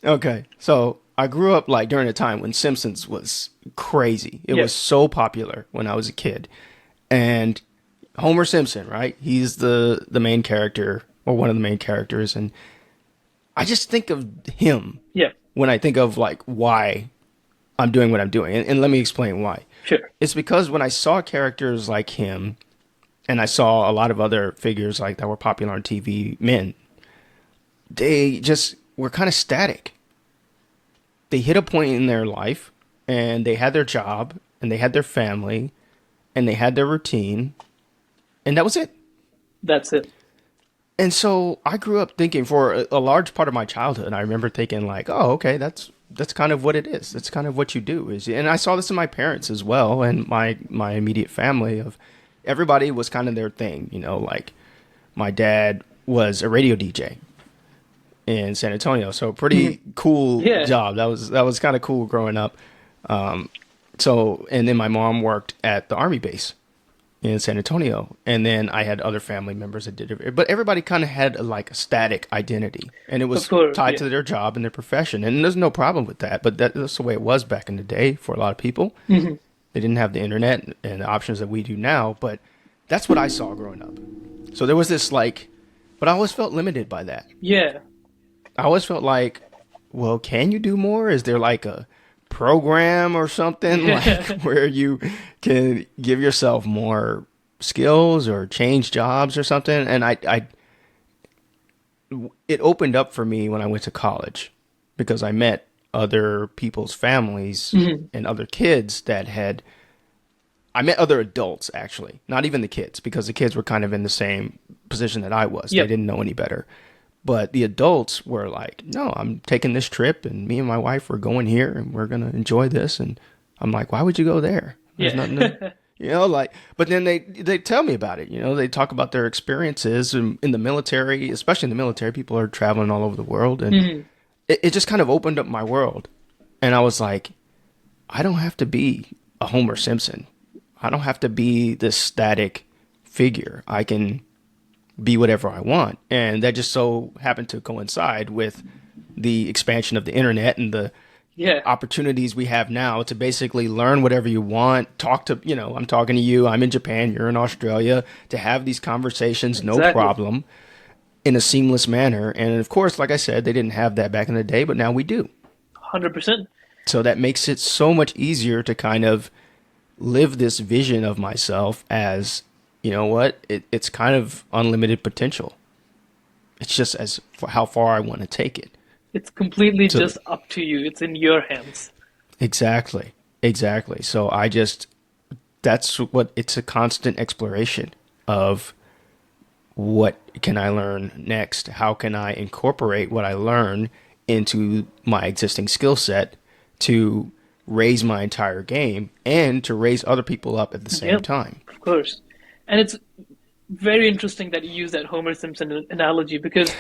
Speaker 2: Okay, so I grew up like during a time when Simpsons was crazy. It
Speaker 1: Yeah,
Speaker 2: was so popular when I was a kid, and Homer Simpson, right? He's the main character or one of the main characters, and I just think of him
Speaker 1: yeah,
Speaker 2: when I think of like why I'm doing what I'm doing, and let me explain why.
Speaker 1: sure.
Speaker 2: It's because when I saw characters like him, and I saw a lot of other figures like that were popular on TV, men, they just were kind of static. They hit a point in their life and they had their job and they had their family and they had their routine and that was it.
Speaker 1: That's it.
Speaker 2: And so I grew up thinking for a large part of my childhood, I remember thinking like, oh, okay, that's kind of what it is. That's kind of what you do is, and I saw this in my parents as well and my immediate family of everybody was kind of their thing, like my dad was a radio DJ in San Antonio. So pretty cool
Speaker 1: Yeah,
Speaker 2: job. That was kind of cool growing up. So and then my mom worked at the army base in San Antonio, and then I had other family members that did it. But everybody kind of had like a static identity, and it
Speaker 1: of
Speaker 2: was
Speaker 1: course.
Speaker 2: tied
Speaker 1: Yeah.
Speaker 2: to their job and their profession. And there's no problem with that. But that's the way it was back in the day for a lot of people.
Speaker 1: Hmm.
Speaker 2: They didn't have the internet and the options that we do now. But that's what I saw growing up. So there was this like, but I always felt limited by that.
Speaker 1: Yeah.
Speaker 2: I always felt like, well, can you do more? Is there like a program or something like where you can give yourself more skills or change jobs or something? And it opened up for me when I went to college because I met other people's families
Speaker 1: Hmm.
Speaker 2: and other kids that had I met other adults, actually, not even the kids, because the kids were kind of in the same position that I was. They
Speaker 1: Yep.
Speaker 2: didn't know any better. But the adults were like, no, I'm taking this trip and me and my wife are going here and we're going to enjoy this. And I'm like, why would you go there? There's nothing to,
Speaker 1: Yeah.
Speaker 2: like, but then they tell me about it. They talk about their experiences in the military, especially in the military. People are traveling all over the world. And
Speaker 1: Mhm.
Speaker 2: it just kind of opened up my world. And I was like, I don't have to be a Homer Simpson. I don't have to be this static figure. I can be whatever I want. And that just so happened to coincide with the expansion of the internet and the
Speaker 1: Yeah.
Speaker 2: opportunities we have now to basically learn whatever you want, talk to, I'm talking to you, I'm in Japan, you're in Australia, to have these conversations, no
Speaker 1: Exactly.
Speaker 2: problem, in a seamless manner. And of course, like I said, they didn't have that back in the day, but now we do.
Speaker 1: 100%.
Speaker 2: So that makes it so much easier to kind of live this vision of myself as, you know what, it's kind of unlimited potential. It's just as for how far I want to take it.
Speaker 1: It's completely
Speaker 2: So
Speaker 1: just up to you. It's in your hands.
Speaker 2: exactly, exactly. So I just that's what it's a constant exploration of what can I learn next? How can I incorporate what I learn into my existing skill set to raise my entire game and to raise other people up at the same
Speaker 1: Yep,
Speaker 2: time?
Speaker 1: of course. And it's very interesting that you use that Homer Simpson analogy because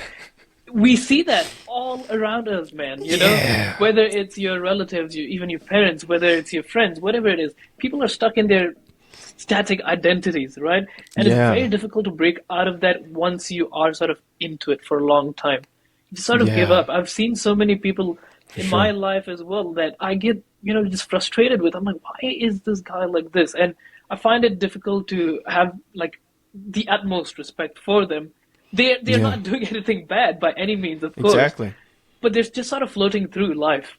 Speaker 1: we see that all around us, man.
Speaker 2: Yeah.
Speaker 1: Whether it's your relatives, even your parents, whether it's your friends, whatever it is, people are stuck in their static identities, right? And it's very
Speaker 2: Yeah.
Speaker 1: difficult to break out of that once you are sort of into it for a long time. You sort of give
Speaker 2: Yeah.
Speaker 1: up. I've seen so many people
Speaker 2: For
Speaker 1: in my
Speaker 2: sure.
Speaker 1: life as well that I get, just frustrated with. I'm like, why is this guy like this? And I find it difficult to have like the utmost respect for them. They're
Speaker 2: Yeah.
Speaker 1: not doing anything bad by any means, of course,
Speaker 2: Exactly.
Speaker 1: but they're just sort of floating through life.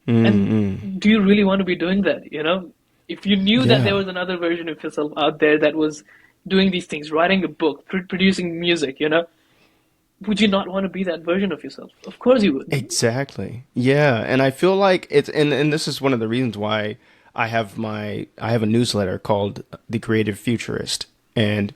Speaker 2: Mm-mm.
Speaker 1: And do you really want to be doing that? If you knew that there
Speaker 2: Yeah.
Speaker 1: was another version of yourself out there that was doing these things, writing a book, producing music, would you not want to be that version of yourself? Of course you would.
Speaker 2: Exactly. Yeah, and I feel like it's and this is one of the reasons why I have a newsletter called The Creative Futurist. And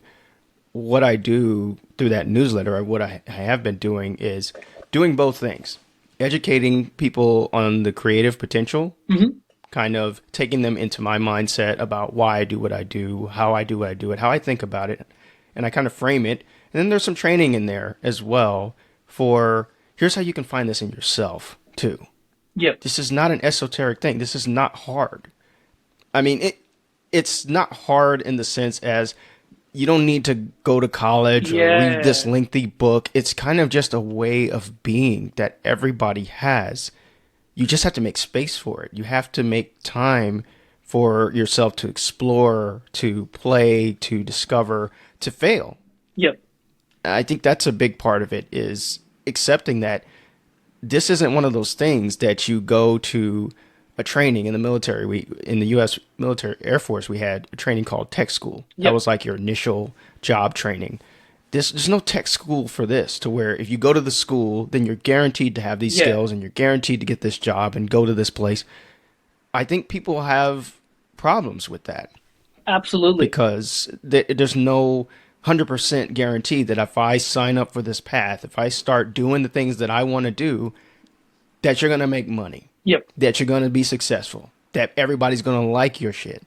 Speaker 2: what I do through that newsletter, or what I have been doing, is doing both things. Educating people on the creative potential,
Speaker 1: Hmm.
Speaker 2: kind of taking them into my mindset about why I do what I do, how I do what I do it, how I think about it, and I kind of frame it. And then there's some training in there as well for here's how you can find this in yourself too.
Speaker 1: Yep.
Speaker 2: This is not an esoteric thing. This is not hard. I mean, it's not hard in the sense as you don't need to go to college or read this
Speaker 1: Yeah.
Speaker 2: lengthy book. It's kind of just a way of being that everybody has. You just have to make space for it. You have to make time for yourself to explore, to play, to discover, to fail.
Speaker 1: Yep.
Speaker 2: I think that's a big part of it is accepting that this isn't one of those things that you go to a training in the military. We in the U.S. military Air Force, we had a training called tech school. That
Speaker 1: Yep.
Speaker 2: was like your initial job training. There's no tech school for this to where if you go to the school, then you're guaranteed to have these
Speaker 1: Yeah.
Speaker 2: skills and you're guaranteed to get this job and go to this place. I think people have problems with that
Speaker 1: Absolutely.
Speaker 2: because there's no 100% guarantee that if I sign up for this path, if I start doing the things that I want to do, that you're going to make money,
Speaker 1: Yep.
Speaker 2: that you're going to be successful, that everybody's going to like your shit.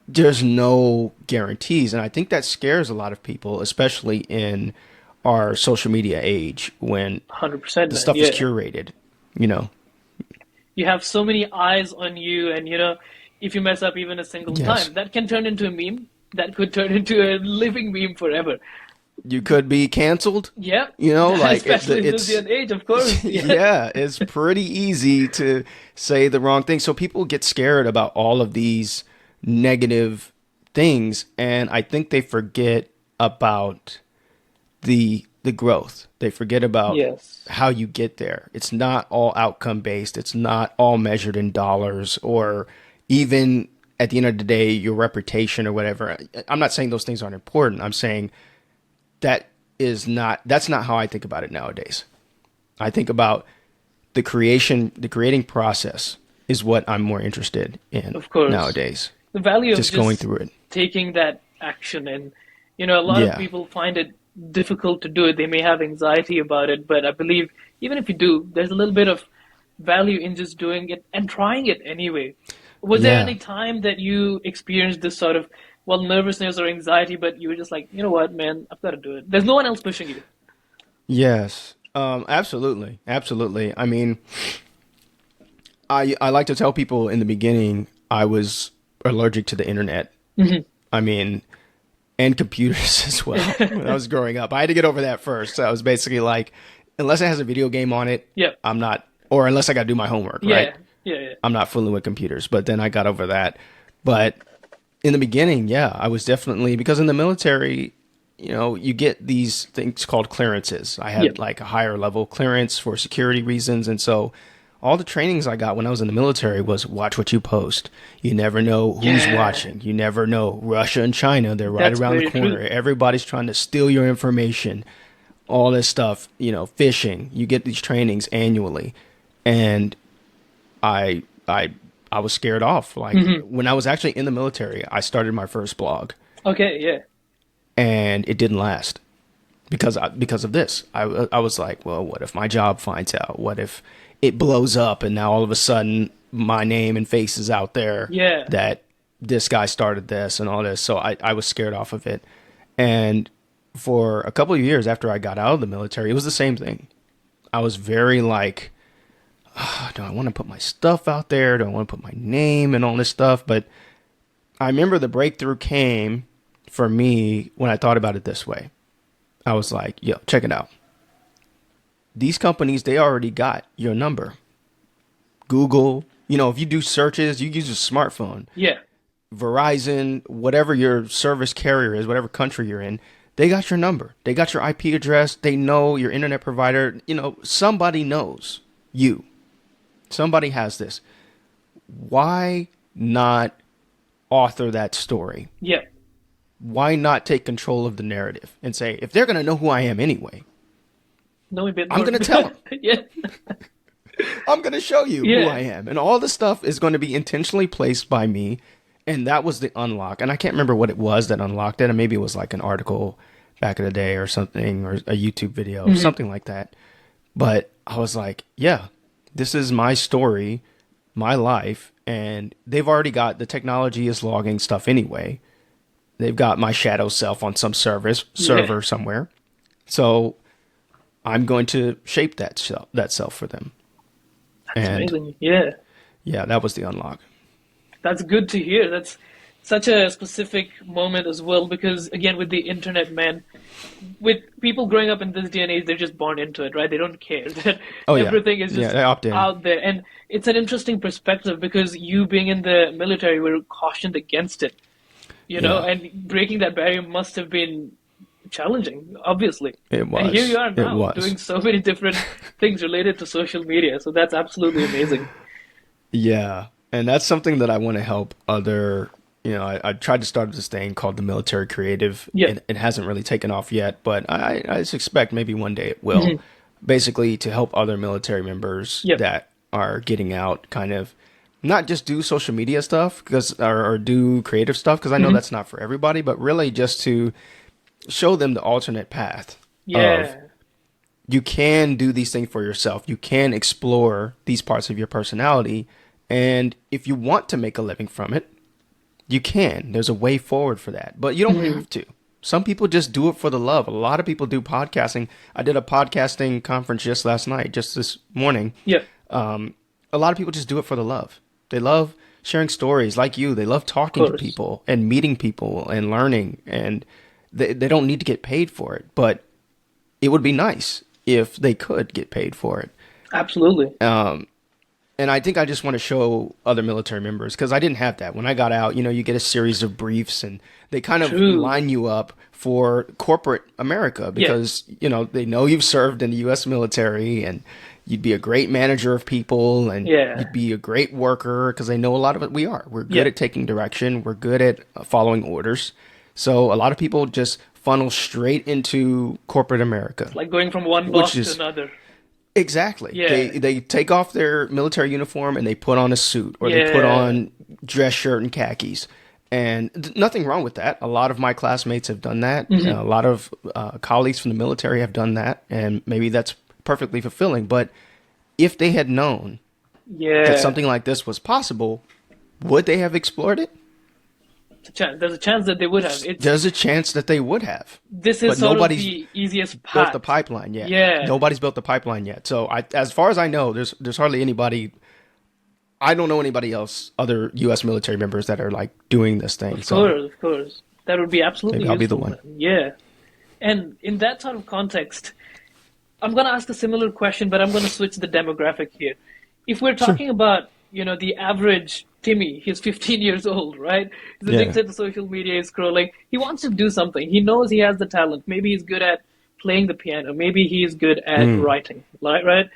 Speaker 2: There's no guarantees. And I think that scares a lot of people, especially in our social media age when
Speaker 1: 100%,
Speaker 2: the
Speaker 1: man.
Speaker 2: stuff is
Speaker 1: Yeah.
Speaker 2: curated, you know?
Speaker 1: You have so many eyes on you, and if you mess up even a single
Speaker 2: Yes.
Speaker 1: time, that can turn into a meme. That could turn into a living meme forever.
Speaker 2: You could be canceled,
Speaker 1: Yeah.
Speaker 2: like
Speaker 1: Especially in this day
Speaker 2: it's,
Speaker 1: and age, of course. Yeah.
Speaker 2: yeah, it's pretty easy to say the wrong thing. So people get scared about all of these negative things, and I think they forget about the growth. They forget about
Speaker 1: Yes.
Speaker 2: how you get there. It's not all outcome based. It's not all measured in dollars or even at the end of the day your reputation or whatever. I'm not saying those things aren't important. I'm saying that's not how I think about it nowadays. I think about the creating process is what I'm more interested in
Speaker 1: Of course.
Speaker 2: nowadays.
Speaker 1: the value of
Speaker 2: just going
Speaker 1: just
Speaker 2: through it.
Speaker 1: taking that action. And a lot of
Speaker 2: Yeah.
Speaker 1: people find it difficult to do it. They may have anxiety about it, but I believe even if you do, there's a little bit of value in just doing it and trying it anyway. Was there
Speaker 2: Yeah.
Speaker 1: any time that you experienced this sort of, well, nervousness or anxiety, but you were just like, you know what, man, I've got to do it. There's no one else pushing you.
Speaker 2: Yes. Absolutely. Absolutely. I mean, I like to tell people in the beginning I was allergic to the internet. I mean, and computers as well. When I was growing up, I had to get over that first. So I was basically like, unless it has a video game on it,
Speaker 1: Yep.
Speaker 2: I'm not, or unless I got to do my homework,
Speaker 1: Yeah.
Speaker 2: right?
Speaker 1: Yeah.
Speaker 2: I'm not fooling with computers. But then I got over that. But in the beginning, yeah, I was definitely, because in the military, you get these things called clearances. I had
Speaker 1: Yep.
Speaker 2: like a higher level clearance for security reasons. And so all the trainings I got when I was in the military was watch what you post. You never know who's
Speaker 1: Yeah.
Speaker 2: watching. You never know. Russia and China, they're right
Speaker 1: That's
Speaker 2: around the
Speaker 1: very
Speaker 2: corner.
Speaker 1: true.
Speaker 2: Everybody's trying to steal your information. All this stuff, phishing. You get these trainings annually. And I was scared off. Like when I was actually in the military, I started my first blog
Speaker 1: Okay, yeah.
Speaker 2: and it didn't last because of this. I was like, well, what if my job finds out? What if it blows up and now all of a sudden my name and face is out there
Speaker 1: Yeah.
Speaker 2: that this guy started this and all this. So I was scared off of it. And for a couple of years after I got out of the military, it was the same thing. I was very like, do I want to put my stuff out there? Do I want to put my name and all this stuff? But I remember the breakthrough came for me when I thought about it this way. I was like, yo, check it out. These companies, they already got your number. Google, if you do searches, you use a smartphone.
Speaker 1: Yeah.
Speaker 2: Verizon, whatever your service carrier is, whatever country you're in, they got your number. They got your IP address. They know your internet provider. Somebody knows you. Somebody has this. Why not author that story?
Speaker 1: Yeah.
Speaker 2: Why not take control of the narrative and say, if they're going to know who I am anyway,
Speaker 1: Know a bit
Speaker 2: I'm
Speaker 1: more.
Speaker 2: going to tell them.
Speaker 1: Yeah.
Speaker 2: I'm going to show you
Speaker 1: Yeah.
Speaker 2: who I am. And all the stuff is going to be intentionally placed by me. And that was the unlock. And I can't remember what it was that unlocked it. And maybe it was like an article back in the day or something, or a YouTube video, something like that. But I was like, yeah, this is my story, my life. And they've already got, the technology is logging stuff anyway. They've got my shadow self on some server somewhere. So I'm going to shape that self for them.
Speaker 1: That's
Speaker 2: And
Speaker 1: amazing. Yeah.
Speaker 2: yeah, that was the unlock.
Speaker 1: That's good to hear. That's such a specific moment as well, because again, with the internet, man, with people growing up in this day and age, they're just born into it, right? They don't care that
Speaker 2: Oh, yeah.
Speaker 1: everything is
Speaker 2: Yeah,
Speaker 1: just
Speaker 2: they opt in.
Speaker 1: out there. And it's an interesting perspective because you being in the military were cautioned against it,
Speaker 2: Yeah.
Speaker 1: and breaking that barrier must have been challenging, obviously.
Speaker 2: It was.
Speaker 1: And here you are
Speaker 2: It
Speaker 1: now
Speaker 2: was.
Speaker 1: doing so many different things related to social media. So that's absolutely amazing.
Speaker 2: Yeah. And that's something that I want to help other, I tried to start this thing called the Military Creative.
Speaker 1: Yeah.
Speaker 2: It hasn't really taken off yet, but I suspect maybe one day it will. Basically to help other military members
Speaker 1: Yep.
Speaker 2: that are getting out, kind of not just do social media stuff or do creative stuff, because I know that's not for everybody, but really just to show them the alternate path.
Speaker 1: Yeah.
Speaker 2: You can do these things for yourself. You can explore these parts of your personality. And if you want to make a living from it, you can. There's a way forward for that. But you don't have to. Some people just do it for the love. A lot of people do podcasting. I did a podcasting conference just last night, just this morning.
Speaker 1: Yeah.
Speaker 2: A lot of people just do it for the love. They love sharing stories like you. They love talking to
Speaker 1: course.
Speaker 2: people and meeting people and learning. And they don't need to get paid for it. But it would be nice if they could get paid for it.
Speaker 1: Absolutely.
Speaker 2: And I think I just want to show other military members, because I didn't have that. When I got out, you get a series of briefs and they kind of
Speaker 1: True.
Speaker 2: line you up for corporate America because, they know you've served in the U.S. military and you'd be a great manager of people and
Speaker 1: Yeah.
Speaker 2: you'd be a great worker, because they know a lot of it. We are. We're good
Speaker 1: Yeah.
Speaker 2: at taking direction. We're good at following orders. So a lot of people just funnel straight into corporate America.
Speaker 1: Like going from one boss
Speaker 2: is-
Speaker 1: to another.
Speaker 2: Exactly.
Speaker 1: Yeah.
Speaker 2: They take off their military uniform and they put on a suit, or they put
Speaker 1: Yeah.
Speaker 2: on dress shirt and khakis, And nothing wrong with that. A lot of my classmates have done that. A lot of colleagues from the military have done that. And maybe that's perfectly fulfilling. But if they had known that
Speaker 1: Yeah.
Speaker 2: something like this was possible, would they have explored it?
Speaker 1: There's a chance that they would have.
Speaker 2: There's a chance that they would have.
Speaker 1: This is
Speaker 2: But
Speaker 1: sort of
Speaker 2: nobody's
Speaker 1: the easiest
Speaker 2: built
Speaker 1: path.
Speaker 2: the pipeline yet.
Speaker 1: Yeah.
Speaker 2: Nobody's built the pipeline yet. So as far as I know, there's hardly anybody. I don't know anybody else, other U.S. military members that are like doing this thing.
Speaker 1: Of course. That would be absolutely
Speaker 2: Maybe I'll be the
Speaker 1: useful,
Speaker 2: one.
Speaker 1: man. Yeah. And in that sort of context, I'm going to ask a similar question, but I'm going to switch the demographic here. If we're talking about, the average Timmy, he's 15 years old, right? He's addicted to social media, he's scrolling. He wants to do something. He knows he has the talent. Maybe he's good at playing the piano. Maybe he's good at writing, right?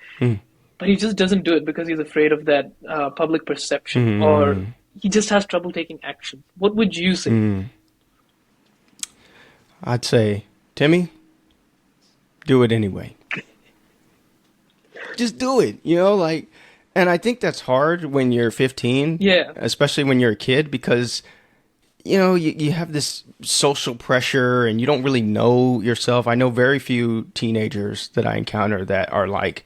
Speaker 1: But he just doesn't do it because he's afraid of that public perception, or he just has trouble taking action. What would you say?
Speaker 2: I'd say, Timmy, do it anyway. Just do it, and I think that's hard when you're 15,
Speaker 1: Yeah.
Speaker 2: especially when you're a kid, because, you have this social pressure and you don't really know yourself. I know very few teenagers that I encounter that are like,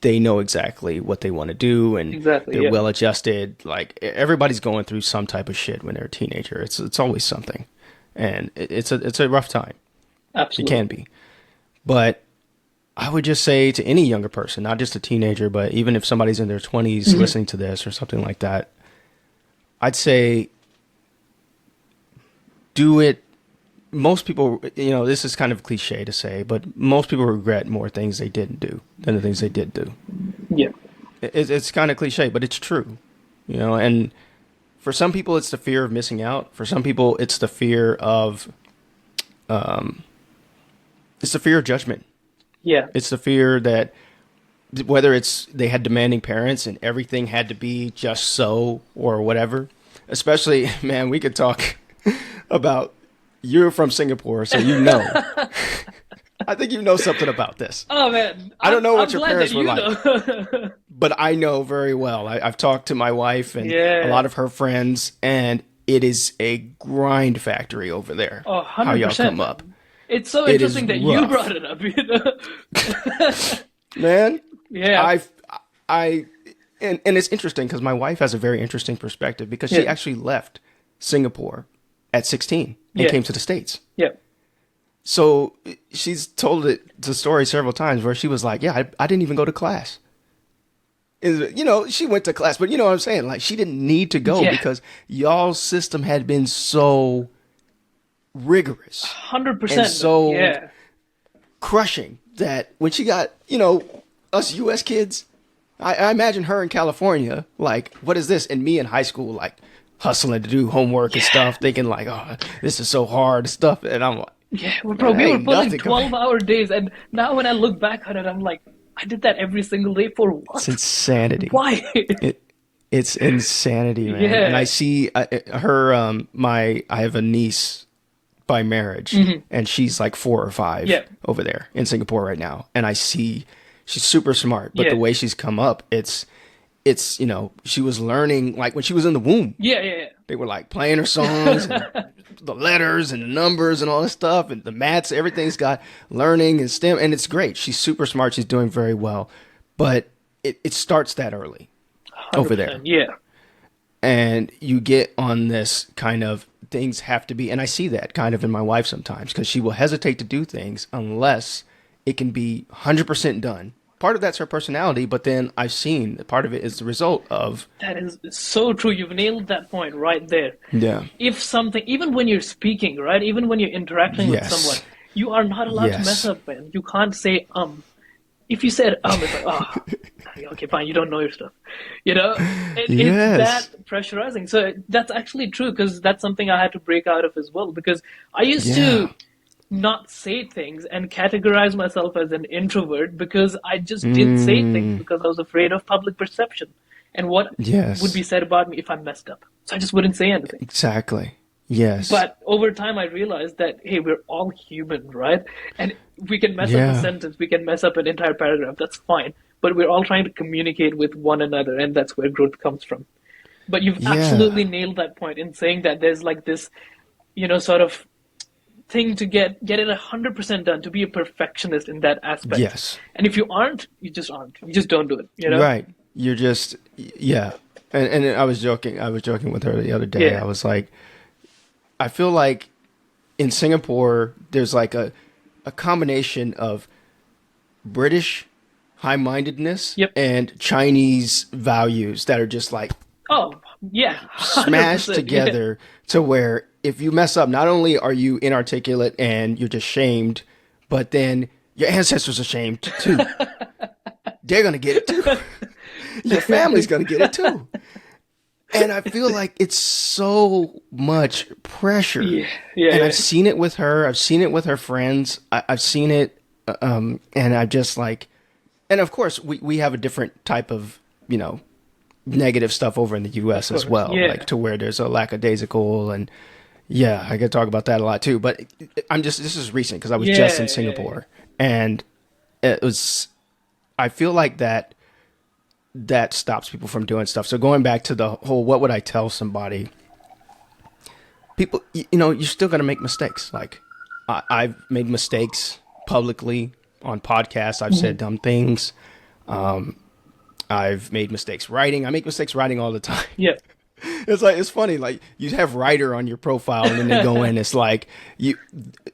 Speaker 2: they know exactly what they want to do and they're well adjusted. Like everybody's going through some type of shit when they're a teenager. It's always something, and it's a rough time.
Speaker 1: Absolutely.
Speaker 2: It can be, but I would just say to any younger person, not just a teenager, but even if somebody's in their 20s listening to this or something like that, I'd say do it. Most people, this is kind of cliche to say, but most people regret more things they didn't do than the things they did do.
Speaker 1: Yeah.
Speaker 2: It's kind of cliche, but it's true, and for some people it's the fear of missing out. For some people it's the fear of, judgment.
Speaker 1: Yeah.
Speaker 2: It's the fear that whether it's they had demanding parents and everything had to be just so or whatever, especially, man, we could talk about, you're from Singapore, so I think you know something about this.
Speaker 1: Oh, man.
Speaker 2: I don't know what
Speaker 1: I'm
Speaker 2: your
Speaker 1: glad
Speaker 2: parents
Speaker 1: that
Speaker 2: were
Speaker 1: you
Speaker 2: like, but I know very well. I've talked to my wife and
Speaker 1: Yeah.
Speaker 2: a lot of her friends, and it is a grind factory over there.
Speaker 1: Oh, 100%.
Speaker 2: How y'all come up.
Speaker 1: It's so
Speaker 2: It
Speaker 1: interesting
Speaker 2: is
Speaker 1: that you
Speaker 2: rough.
Speaker 1: brought it up.
Speaker 2: Man,
Speaker 1: Yeah.
Speaker 2: And it's interesting because my wife has a very interesting perspective because she
Speaker 1: Yeah.
Speaker 2: actually left Singapore at 16 and
Speaker 1: Yeah.
Speaker 2: came to the States.
Speaker 1: Yeah.
Speaker 2: So she's told the story several times where she was like, yeah, I didn't even go to class. She went to class, but you know what I'm saying? Like, she didn't need to go
Speaker 1: Yeah.
Speaker 2: because y'all's system had been so rigorous
Speaker 1: 100%.
Speaker 2: and so
Speaker 1: yeah.
Speaker 2: crushing that when she got, us U.S. kids, I imagine her in California, like, what is this? And me in high school, like, hustling to do homework and stuff, thinking like, oh, this is so hard and stuff. And I'm like,
Speaker 1: Yeah, well, bro, we were
Speaker 2: ain't
Speaker 1: pulling
Speaker 2: nothing going-
Speaker 1: 12-hour days, and now when I look back on it, I'm like, I did that every single day for what?
Speaker 2: it's insanity.
Speaker 1: Why?
Speaker 2: It's insanity, man.
Speaker 1: Yeah.
Speaker 2: And I see her, I have a niece by marriage, and she's like 4 or 5
Speaker 1: Yeah.
Speaker 2: over there in Singapore right now. And I see she's super smart, but
Speaker 1: Yeah.
Speaker 2: the way she's come up, it's, she was learning, like when she was in the womb,
Speaker 1: Yeah.
Speaker 2: they were like playing her songs, and the letters and the numbers and all this stuff, and the maths, everything's got learning and STEM, and it's great. She's super smart. She's doing very well, but it starts that early over there.
Speaker 1: 100%, Yeah.
Speaker 2: And you get on this kind of things have to be, and I see that kind of in my wife sometimes, because she will hesitate to do things unless it can be 100% done. Part of that's her personality, but then I've seen that part of it is the result of,
Speaker 1: That is so true. You've nailed that point right there.
Speaker 2: yeah,
Speaker 1: If something, even when you're speaking, right? Even when you're interacting with
Speaker 2: Yes.
Speaker 1: someone, you are not allowed to
Speaker 2: Yes.
Speaker 1: mess up, man. You can't say If you said it's like, oh, okay, fine, you don't know your stuff.
Speaker 2: Yes.
Speaker 1: It's that pressurizing. So that's actually true, because that's something I had to break out of as well, because I used to not say things and categorize myself as an introvert because I just did say things because I was afraid of public perception and what
Speaker 2: Yes.
Speaker 1: would be said about me if I messed up. So I just wouldn't say anything.
Speaker 2: exactly. Yes.
Speaker 1: But over time, I realized that, hey, we're all human, right? And we can mess up
Speaker 2: Yeah.
Speaker 1: a sentence, we can mess up an entire paragraph, that's fine. But we're all trying to communicate with one another, and that's where growth comes from. But you've absolutely nailed that point in saying that there's like this, sort of thing to get it 100% done, to be a perfectionist in that aspect.
Speaker 2: Yes.
Speaker 1: And if you aren't, you just aren't. You just don't do it,
Speaker 2: Right. You're just, yeah. And I was joking. I was joking with her the other day.
Speaker 1: Yeah.
Speaker 2: I was like, I feel like in Singapore, there's like a combination of British high-mindedness
Speaker 1: Yep.
Speaker 2: and Chinese values that are just like
Speaker 1: Oh, yeah. 100%,
Speaker 2: smashed together to where if you mess up, not only are you inarticulate and you're just shamed, but then your ancestors are shamed too. They're going to get it too. Your family's going to get it too. And I feel like it's so much pressure. And I've seen it with her. I've seen it with her friends. I've seen it. And I'm just like, and of course we have a different type of, negative stuff over in the US as well. Like to where there's a lackadaisical and I could talk about that a lot too. But this is recent because I was just in Singapore and it was, I feel like that stops people from doing stuff. So going back to the whole, what would I tell somebody? People, you're still going to make mistakes. Like I've made mistakes publicly on podcasts. I've said dumb things. I've made mistakes writing. I make mistakes writing all the time.
Speaker 1: Yeah.
Speaker 2: It's funny. Like you have writer on your profile and then they go in. It's like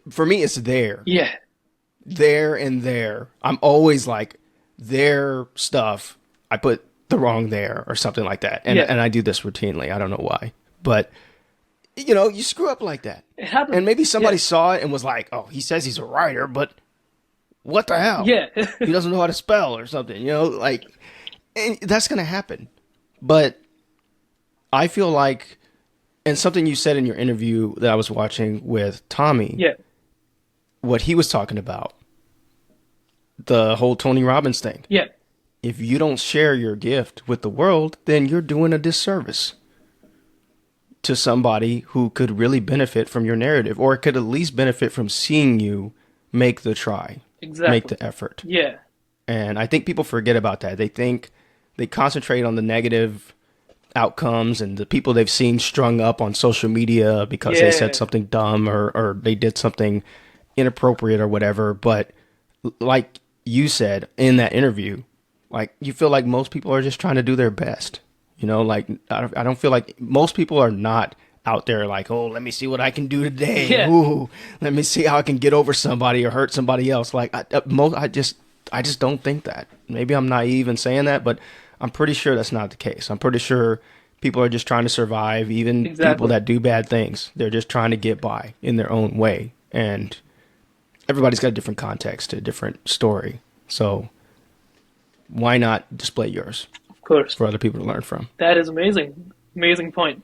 Speaker 2: for me, it's there.
Speaker 1: Yeah.
Speaker 2: There and there. I'm always like their stuff. I put the wrong there or something like that. And I do this routinely. I don't know why, but you screw up like that.
Speaker 1: It happens.
Speaker 2: And maybe somebody saw it and was like, oh, he says he's a writer, but what the hell?
Speaker 1: Yeah.
Speaker 2: He doesn't know how to spell or something, and that's going to happen. But I feel like, and something you said in your interview that I was watching with Tommy, what he was talking about, the whole Tony Robbins thing.
Speaker 1: Yeah.
Speaker 2: If you don't share your gift with the world, then you're doing a disservice to somebody who could really benefit from your narrative, or could at least benefit from seeing you make the try, make the effort.
Speaker 1: Yeah.
Speaker 2: And I think people forget about that. They concentrate on the negative outcomes and the people they've seen strung up on social media because they said something dumb or they did something inappropriate or whatever. But like you said in that interview, like you feel like most people are just trying to do their best. Like I don't feel like most people are not out there like, oh, let me see what I can do today.
Speaker 1: Yeah.
Speaker 2: Ooh, let me see how I can get over somebody or hurt somebody else. Like I just don't think that. Maybe I'm naive in saying that, but I'm pretty sure that's not the case. I'm pretty sure people are just trying to survive. Even people that do bad things, they're just trying to get by in their own way. And everybody's got a different context, a different story. So why not display yours?
Speaker 1: Of course.
Speaker 2: For other people to learn from.
Speaker 1: That is amazing. Amazing point.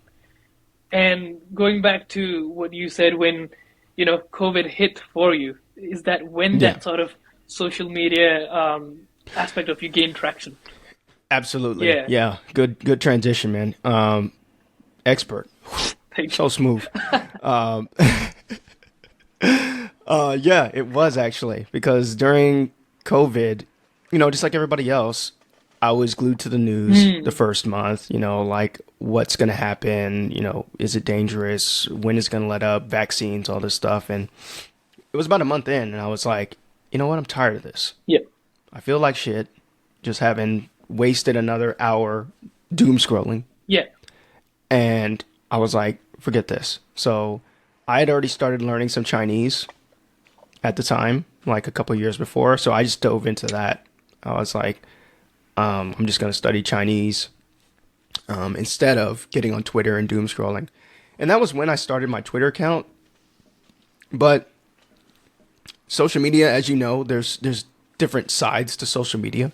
Speaker 1: And going back to what you said when, COVID hit for you, is that when that sort of social media aspect of you gained traction?
Speaker 2: Absolutely. Yeah. Good transition, man. Expert. So smooth. It was actually, because during COVID, just like everybody else, I was glued to the news the first month, like what's going to happen, is it dangerous? When is it going to let up? Vaccines, all this stuff. And it was about a month in and I was like, you know what? I'm tired of this.
Speaker 1: Yeah.
Speaker 2: I feel like shit just having wasted another hour doom scrolling.
Speaker 1: Yeah.
Speaker 2: And I was like, forget this. So I had already started learning some Chinese at the time, like a couple of years before. So I just dove into that. I was like, I'm just going to study Chinese instead of getting on Twitter and doom scrolling. And that was when I started my Twitter account. But social media, as you know, there's different sides to social media.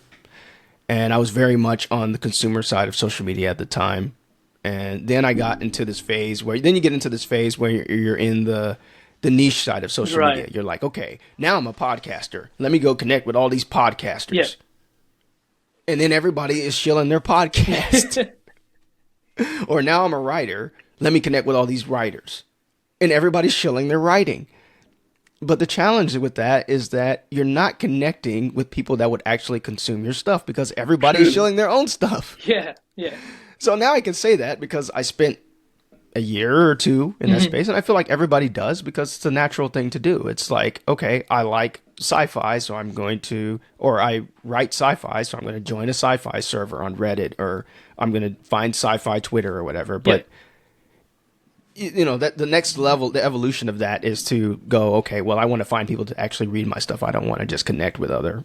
Speaker 2: And I was very much on the consumer side of social media at the time. And then I got into this phase where you're in the niche side of social media. You're like, okay, now I'm a podcaster. Let me go connect with all these podcasters. Yeah. And then everybody is shilling their podcast. Or now I'm a writer. Let me connect with all these writers. And everybody's shilling their writing. But the challenge with that is that you're not connecting with people that would actually consume your stuff because everybody's shilling their own stuff.
Speaker 1: Yeah.
Speaker 2: So now I can say that because I spent a year or two in that space, and I feel like everybody does because it's a natural thing to do. It's like, okay, I like sci-fi, so I'm going to, or I write sci-fi, so I'm going to join a sci-fi server on Reddit, or I'm going to find sci-fi Twitter or whatever. But you know, that the next level, the evolution of that is to go, okay, well, I want to find people to actually read my stuff. I don't want to just connect with other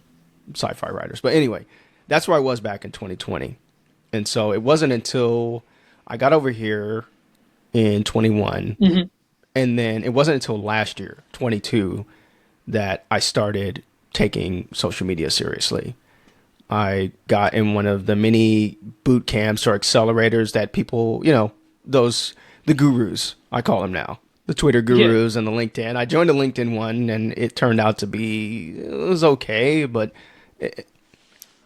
Speaker 2: sci-fi writers. But anyway, that's where I was back in 2020. And so it wasn't until I got over here in 21, and then it wasn't until last year, 22, that I started taking social media seriously. I got in one of the many boot camps or accelerators that people, you know, the gurus, I call them now, the Twitter gurus and the LinkedIn. I joined the LinkedIn one, and it turned out to be, it was okay, but it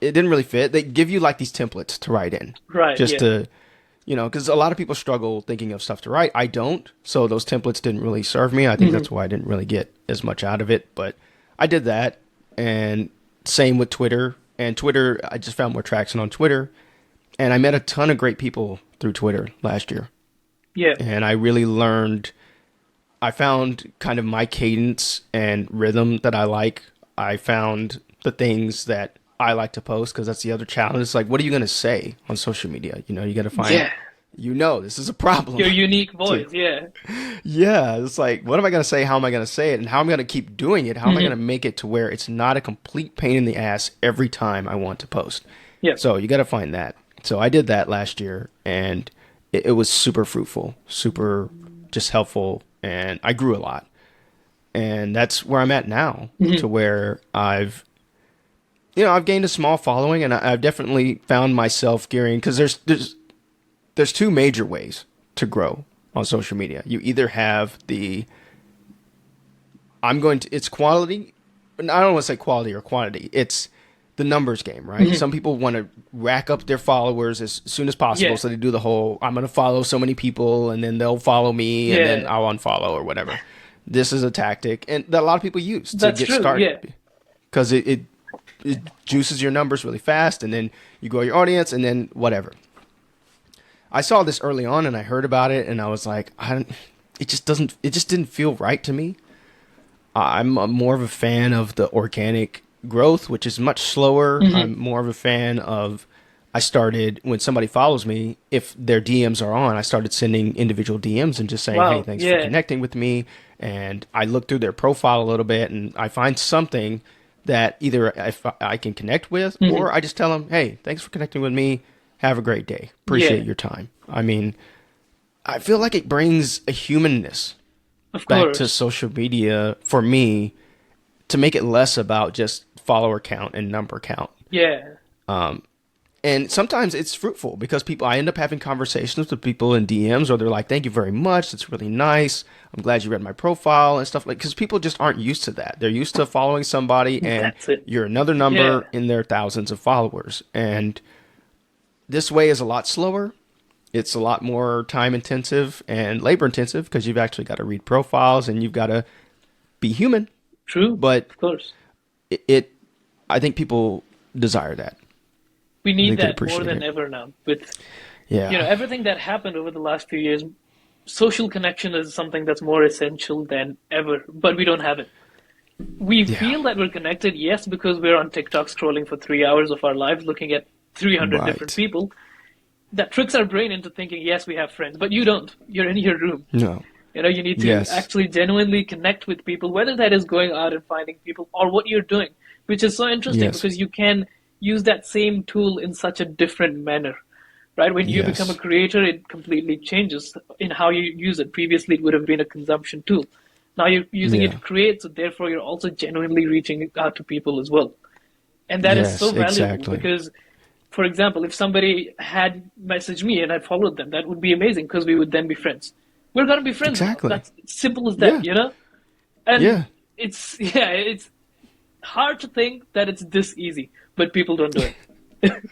Speaker 2: didn't really fit. They give you like these templates to write in.
Speaker 1: Right.
Speaker 2: Just to, you know, because a lot of people struggle thinking of stuff to write. I don't. So those templates didn't really serve me. I think that's why I didn't really get as much out of it. But I did that. And same with Twitter. And Twitter, I just found more traction on Twitter. And I met a ton of great people through Twitter last year.
Speaker 1: Yeah.
Speaker 2: And I really learned, I found kind of my cadence and rhythm that I like. I found the things that I like to post, because that's the other challenge. It's like, what are you going to say on social media? You know, you got to find, you know, this is a problem.
Speaker 1: Your unique voice, yeah.
Speaker 2: Yeah, it's like, what am I going to say? How am I going to say it? And how am I going to keep doing it? How am I going to make it to where it's not a complete pain in the ass every time I want to post?
Speaker 1: Yeah.
Speaker 2: So you got to find that. So I did that last year, and it was super fruitful, super just helpful, and I grew a lot. And that's where I'm at now, to where I've gained a small following, and I've definitely found myself gearing, because there's two major ways to grow on social media. You either have it's quality. I don't want to say quality or quantity. It's the numbers game, right? Some people want to rack up their followers as soon as possible. So they do the whole, I'm going to follow so many people, and then they'll follow me, and then I'll unfollow or whatever. This is a tactic, and that a lot of people use to get started. Because it juices your numbers really fast, and then you grow your audience, and then whatever. I saw this early on, and I heard about it, and I was like, it just didn't feel right to me. I'm more of a fan of the organic growth, which is much slower. I'm more of a fan of, I started, when somebody follows me, if their DMs are on, I started sending individual DMs and just saying, hey, thanks for connecting with me. And I look through their profile a little bit, and I find something that either if I can connect with, or I just tell them, hey, thanks for connecting with me. Have a great day. Appreciate your time. I mean, I feel like it brings a humanness back to social media for me, to make it less about just follower count and number count.
Speaker 1: Yeah.
Speaker 2: And sometimes it's fruitful, because I end up having conversations with people in DMs, or they're like, thank you very much. That's really nice. I'm glad you read my profile and stuff, like, because people just aren't used to that. They're used to following somebody and you're another number in their thousands of followers. And this way is a lot slower. It's a lot more time intensive and labor intensive, because you've actually got to read profiles and you've got to be human.
Speaker 1: True.
Speaker 2: But
Speaker 1: of course,
Speaker 2: I think people desire that.
Speaker 1: We need that more than ever now. With
Speaker 2: Yeah.
Speaker 1: Everything that happened over the last few years, social connection is something that's more essential than ever, but we don't have it. We feel that we're connected, yes, because we're on TikTok scrolling for 3 hours of our lives looking at 300 different people. That tricks our brain into thinking, yes, we have friends, but you don't. You're in your room.
Speaker 2: No.
Speaker 1: You need to actually genuinely connect with people, whether that is going out and finding people or what you're doing, which is so interesting because you can use that same tool in such a different manner, right? When you become a creator, it completely changes in how you use it. Previously, it would have been a consumption tool. Now you're using it to create, so therefore you're also genuinely reaching out to people as well. And that is so valuable because, for example, if somebody had messaged me and I followed them, that would be amazing because we would then be friends. We're going to be friends. Exactly. That's simple as that, And it's hard to think that it's this easy, but people don't do it.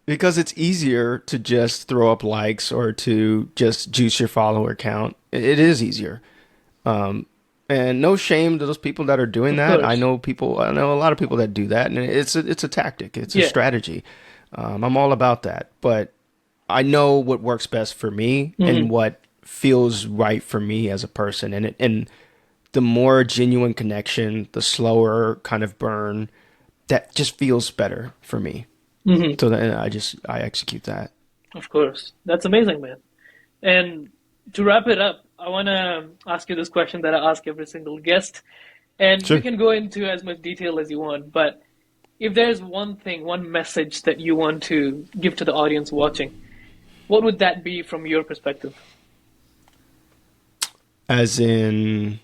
Speaker 2: Because it's easier to just throw up likes or to just juice your follower count. It is easier. And no shame to those people that are doing that. I know a lot of people that do that, and it's a tactic. It's a strategy. I'm all about that. But I know what works best for me and
Speaker 1: Hmm.
Speaker 2: what feels right for me as a person. And the more genuine connection, the slower kind of burn, that just feels better for me.
Speaker 1: Hmm.
Speaker 2: So then I execute that.
Speaker 1: Of course. That's amazing, man. And to wrap it up, I want to ask you this question that I ask every single guest. And you
Speaker 2: Sure.
Speaker 1: can go into as much detail as you want, but if there's one thing, one message that you want to give to the audience watching, what would that be from your perspective?
Speaker 2: As in,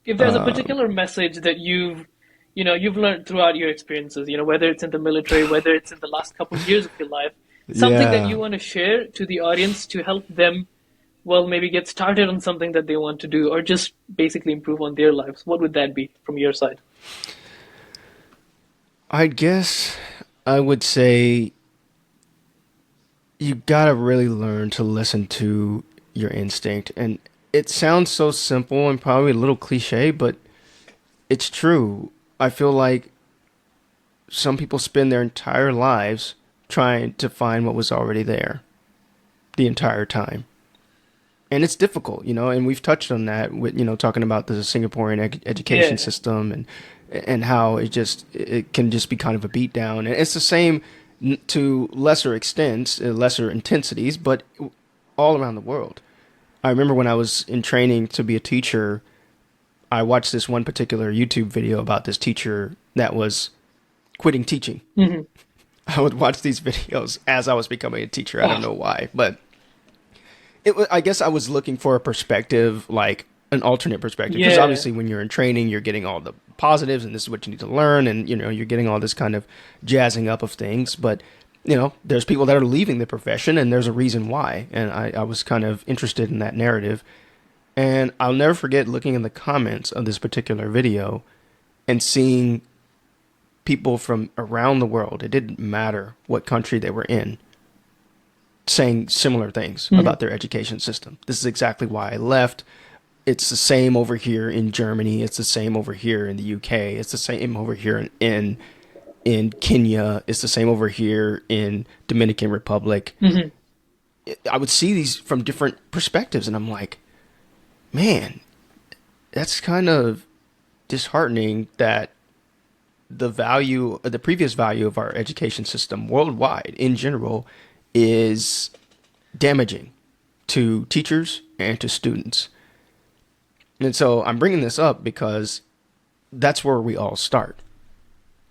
Speaker 1: If there's a
Speaker 2: um,
Speaker 1: particular message that you've learned throughout your experiences, whether it's in the military, whether it's in the last couple of years of your life, something that
Speaker 2: yeah,
Speaker 1: you want to share to the audience to help them, well, maybe get started on something that they want to do or just basically improve on their lives, what would that be from your side?
Speaker 2: I guess I would say you gotta really learn to listen to your instinct. And it sounds so simple and probably a little cliche, but it's true. I feel like some people spend their entire lives trying to find what was already there the entire time. And it's difficult, and we've touched on that with, talking about the Singaporean education
Speaker 1: Yeah.
Speaker 2: system and how it can just be kind of a beatdown. And it's the same to lesser extents, lesser intensities, but all around the world. I remember when I was in training to be a teacher, I watched this one particular YouTube video about this teacher that was quitting teaching.
Speaker 1: Hmm.
Speaker 2: I would watch these videos as I was becoming a teacher. I don't
Speaker 1: Oh,
Speaker 2: know why, but I guess I was looking for a perspective, like an alternate perspective, because
Speaker 1: yeah.
Speaker 2: obviously when you're in training, you're getting all the positives, and this is what you need to learn, and you're getting all this kind of jazzing up of things. But there's people that are leaving the profession, and there's a reason why. And I was kind of interested in that narrative, and I'll never forget looking in the comments of this particular video and seeing people from around the world. It didn't matter what country they were in, saying similar things
Speaker 1: Hmm.
Speaker 2: about their education system. This is exactly why I left. It's the same over here in Germany. It's the same over here in the UK. It's the same over here in Kenya. It's the same over here in Dominican Republic.
Speaker 1: Hmm.
Speaker 2: I would see these from different perspectives, and I'm like, man, that's kind of disheartening that the previous value of our education system worldwide in general is damaging to teachers and to students. And so I'm bringing this up because that's where we all start.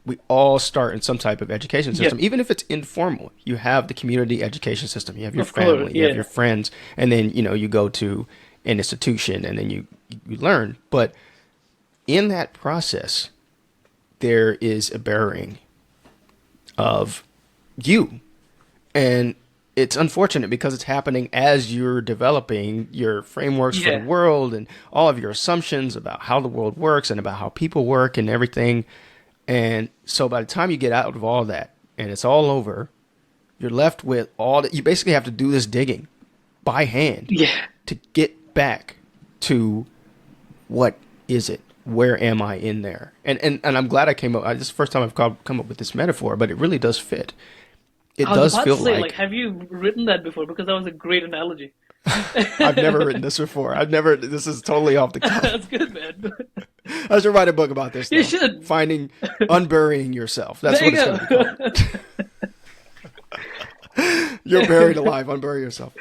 Speaker 2: We all start in some type of education
Speaker 1: Yeah.
Speaker 2: system, even if it's informal. You have the community education system, you have your
Speaker 1: Of course.
Speaker 2: family, you have
Speaker 1: Yeah.
Speaker 2: your friends, and then you go to an institution and then you learn. But in that process, there is a bearing of you. And it's unfortunate because it's happening as you're developing your frameworks for the
Speaker 1: Yeah.
Speaker 2: world and all of your assumptions about how the world works and about how people work and everything. And so by the time you get out of all that and it's all over, you're left with all that. You basically have to do this digging by hand
Speaker 1: Yeah.
Speaker 2: to get back to what is it? Where am I in there? And I'm glad I came up. This is the first time I've come up with this metaphor, but it really does fit. It
Speaker 1: I was
Speaker 2: does
Speaker 1: about to
Speaker 2: feel
Speaker 1: say, like,
Speaker 2: like
Speaker 1: have you written that before? Because that was a great analogy.
Speaker 2: I've never written this before. This is totally off the cuff.
Speaker 1: That's good, man.
Speaker 2: I should write a book about this
Speaker 1: You
Speaker 2: though.
Speaker 1: should.
Speaker 2: Unburying yourself. That's
Speaker 1: There you
Speaker 2: what it's going to be called.
Speaker 1: go.
Speaker 2: You're buried alive. Unbury yourself.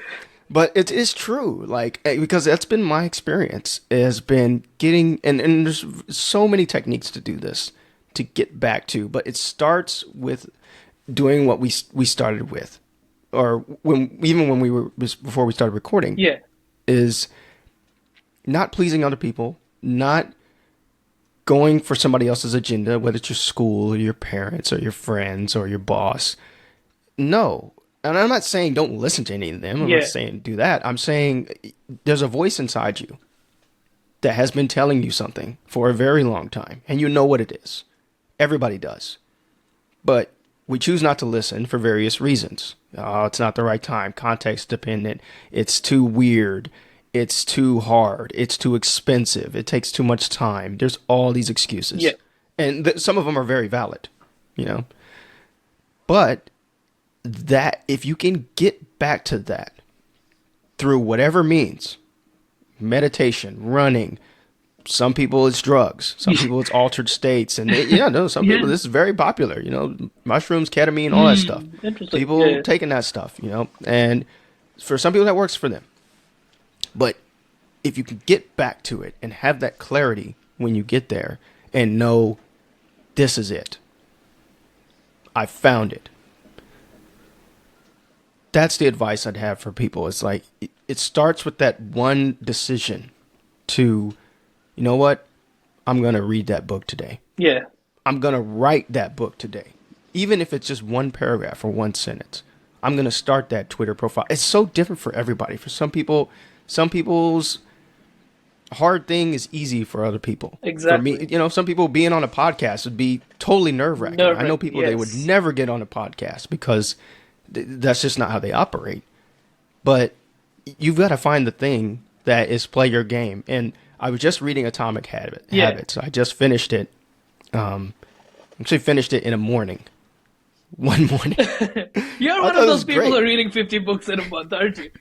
Speaker 2: But it is true, like because that's been my experience. Has been getting and there's so many techniques to do this to get back to, but it starts with doing what we started with, or when we were before we started recording,
Speaker 1: Yeah.
Speaker 2: is not pleasing other people, not going for somebody else's agenda, whether it's your school or your parents or your friends or your boss. No. And I'm not saying don't listen to any of them. I'm not
Speaker 1: Yeah.
Speaker 2: saying do that. I'm saying there's a voice inside you that has been telling you something for a very long time, and you know what it is. Everybody does. But we choose not to listen for various reasons. Oh, it's not the right time, context dependent, it's too weird, it's too hard, it's too expensive, it takes too much time. There's all these
Speaker 1: Yeah.
Speaker 2: excuses. And some of them are very valid, you know. But that if you can get back to that through whatever means, meditation, running, some people it's drugs, some people it's altered states, and some people this is very popular, mushrooms, ketamine, all that stuff.
Speaker 1: Interesting.
Speaker 2: People taking that stuff, and for some people that works for them. But if you can get back to it and have that clarity when you get there and know this is it, I found it. That's the advice I'd have for people. It's like, it starts with that one decision to, you know what? I'm going to read that book today.
Speaker 1: Yeah.
Speaker 2: I'm going to write that book today. Even if it's just one paragraph or one sentence. I'm going to start that Twitter profile. It's so different for everybody. For some people, some people's hard thing is easy for other people.
Speaker 1: Exactly.
Speaker 2: For me, some people being on a podcast would be totally nerve-wracking. I know people, they would never get on a podcast because that's just not how they operate. But you've got to find the thing that is play your game. And I was just reading Atomic Habits. I just finished it. Actually finished it in a morning. One morning.
Speaker 1: You're one of those people who are reading 50 books in a month, aren't you?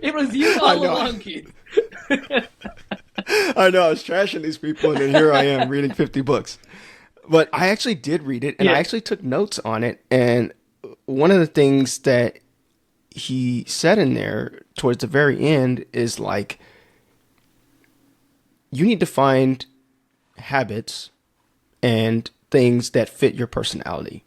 Speaker 1: It was you all along, Keith.
Speaker 2: I know, I was trashing these people, and then here I am reading 50 books. But I actually did read it, and I actually took notes on it. And one of the things that he said in there towards the very end is like, you need to find habits and things that fit your personality.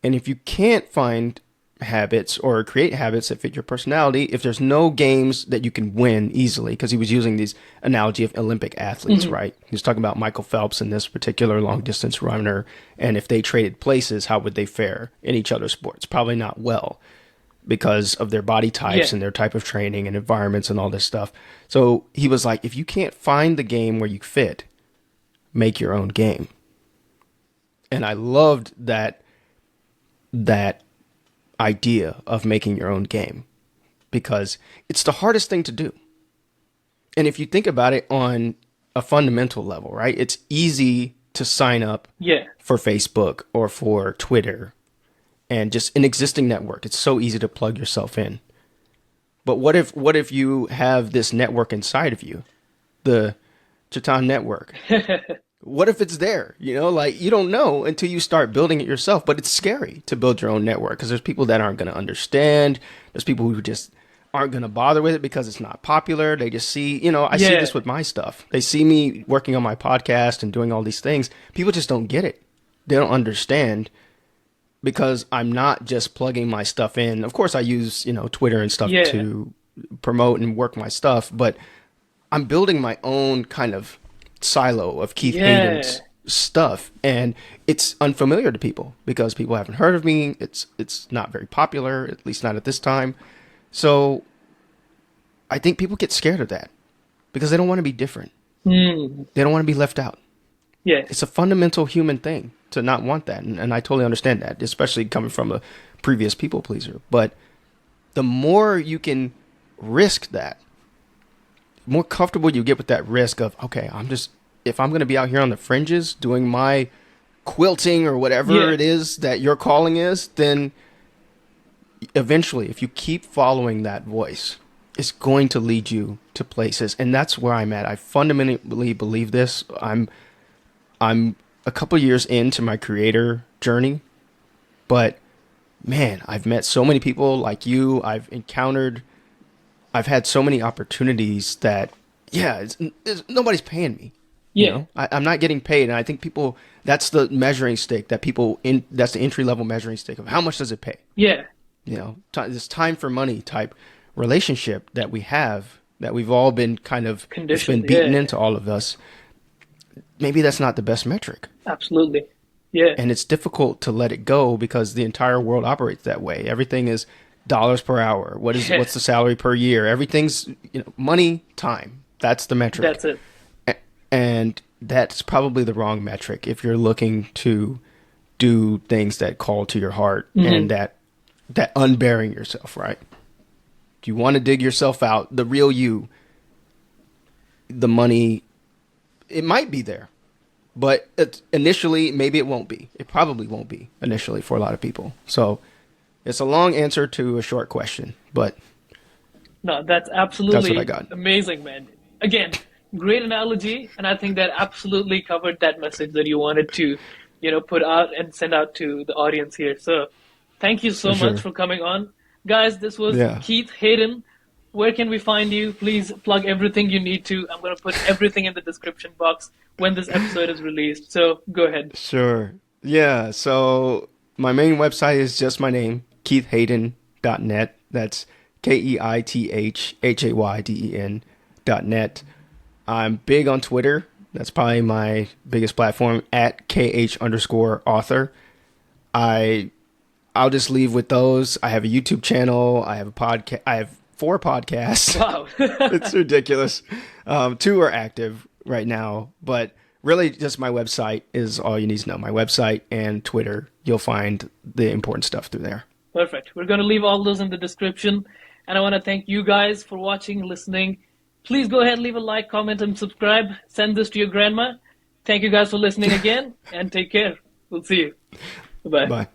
Speaker 2: And if you can't find habits or create habits that fit your personality, if there's no games that you can win easily, because he was using these analogy of Olympic athletes, right? He was talking about Michael Phelps and this particular long distance runner, and if they traded places, how would they fare in each other's sports? Probably not well, because of their body types and their type of training and environments and all this stuff. So he was like, if you can't find the game where you fit, make your own game. And I loved that idea of making your own game, because it's the hardest thing to do. And if you think about it on a fundamental level, right? It's easy to sign up for Facebook or for Twitter and just an existing network. It's so easy to plug yourself in. But what if you have this network inside of you, the Chetan network? What if it's there? Like, you don't know until you start building it yourself. But it's scary to build your own network because there's people that aren't going to understand. There's people who just aren't going to bother with it because it's not popular. They just see, I see this with my stuff. They see me working on my podcast and doing all these things. People just don't get it. They don't understand, because I'm not just plugging my stuff in. Of course, I use, Twitter and stuff to promote and work my stuff, but I'm building my own kind of silo of Keith Hayden's stuff, and it's unfamiliar to people because people haven't heard of me. It's not very popular, at least not at this time. So I think people get scared of that because they don't want to be different. They don't want to be left out. It's a fundamental human thing to not want that, and I totally understand that, especially coming from a previous people pleaser. But the more you can risk that, the more comfortable you get with that risk of, okay, if I'm going to be out here on the fringes doing my quilting or whatever it is that your calling is, then eventually, if you keep following that voice, it's going to lead you to places. And that's where I'm at. I fundamentally believe this. I'm a couple years into my creator journey, but man, I've met so many people like you. I've had so many opportunities that, nobody's paying me. I'm not getting paid. And I think that's the measuring stick that that's the entry level measuring stick of how much does it pay? This time for money type relationship that we have, that we've all been kind of, it's been beaten into all of us. Maybe that's not the best metric.
Speaker 1: Absolutely.
Speaker 2: And it's difficult to let it go because the entire world operates that way. Everything is dollars per hour. What's the salary per year? Everything's, money, time. That's the metric.
Speaker 1: That's it.
Speaker 2: And that's probably the wrong metric if you're looking to do things that call to your heart and that unbearing yourself, right? If you want to dig yourself out, the real you, the money, it might be there, But initially, maybe it won't be. It probably won't be initially for a lot of people. So it's a long answer to a short question, but
Speaker 1: No, that's
Speaker 2: that's what I
Speaker 1: absolutely
Speaker 2: got.
Speaker 1: amazing, man. Again, great analogy, and I think that absolutely covered that message that you wanted to, put out and send out to the audience here. So, thank you
Speaker 2: For
Speaker 1: so much
Speaker 2: sure.
Speaker 1: for coming on. Guys, this was
Speaker 2: Yeah.
Speaker 1: Keith Hayden. Where can we find you? Please plug everything you need to. I'm going to put everything in the description box when this episode is released. So, go ahead.
Speaker 2: Sure. Yeah. So my main website is just my name, keithhayden.net. That's KEITHHAYDEN.net. I'm big on Twitter. That's probably my biggest platform at KH_author. I I'll just leave with those. I have a YouTube channel. I have a podcast. I have 4 podcasts.
Speaker 1: Wow.
Speaker 2: It's ridiculous. 2 are active right now, but really just my website is all you need to know. My website and Twitter. You'll find the important stuff through there.
Speaker 1: Perfect. We're going to leave all those in the description. And I want to thank you guys for watching, listening. Please go ahead, leave a like, comment, and subscribe. Send this to your grandma. Thank you guys for listening again, and take care. We'll see you. Bye-bye.
Speaker 2: Bye.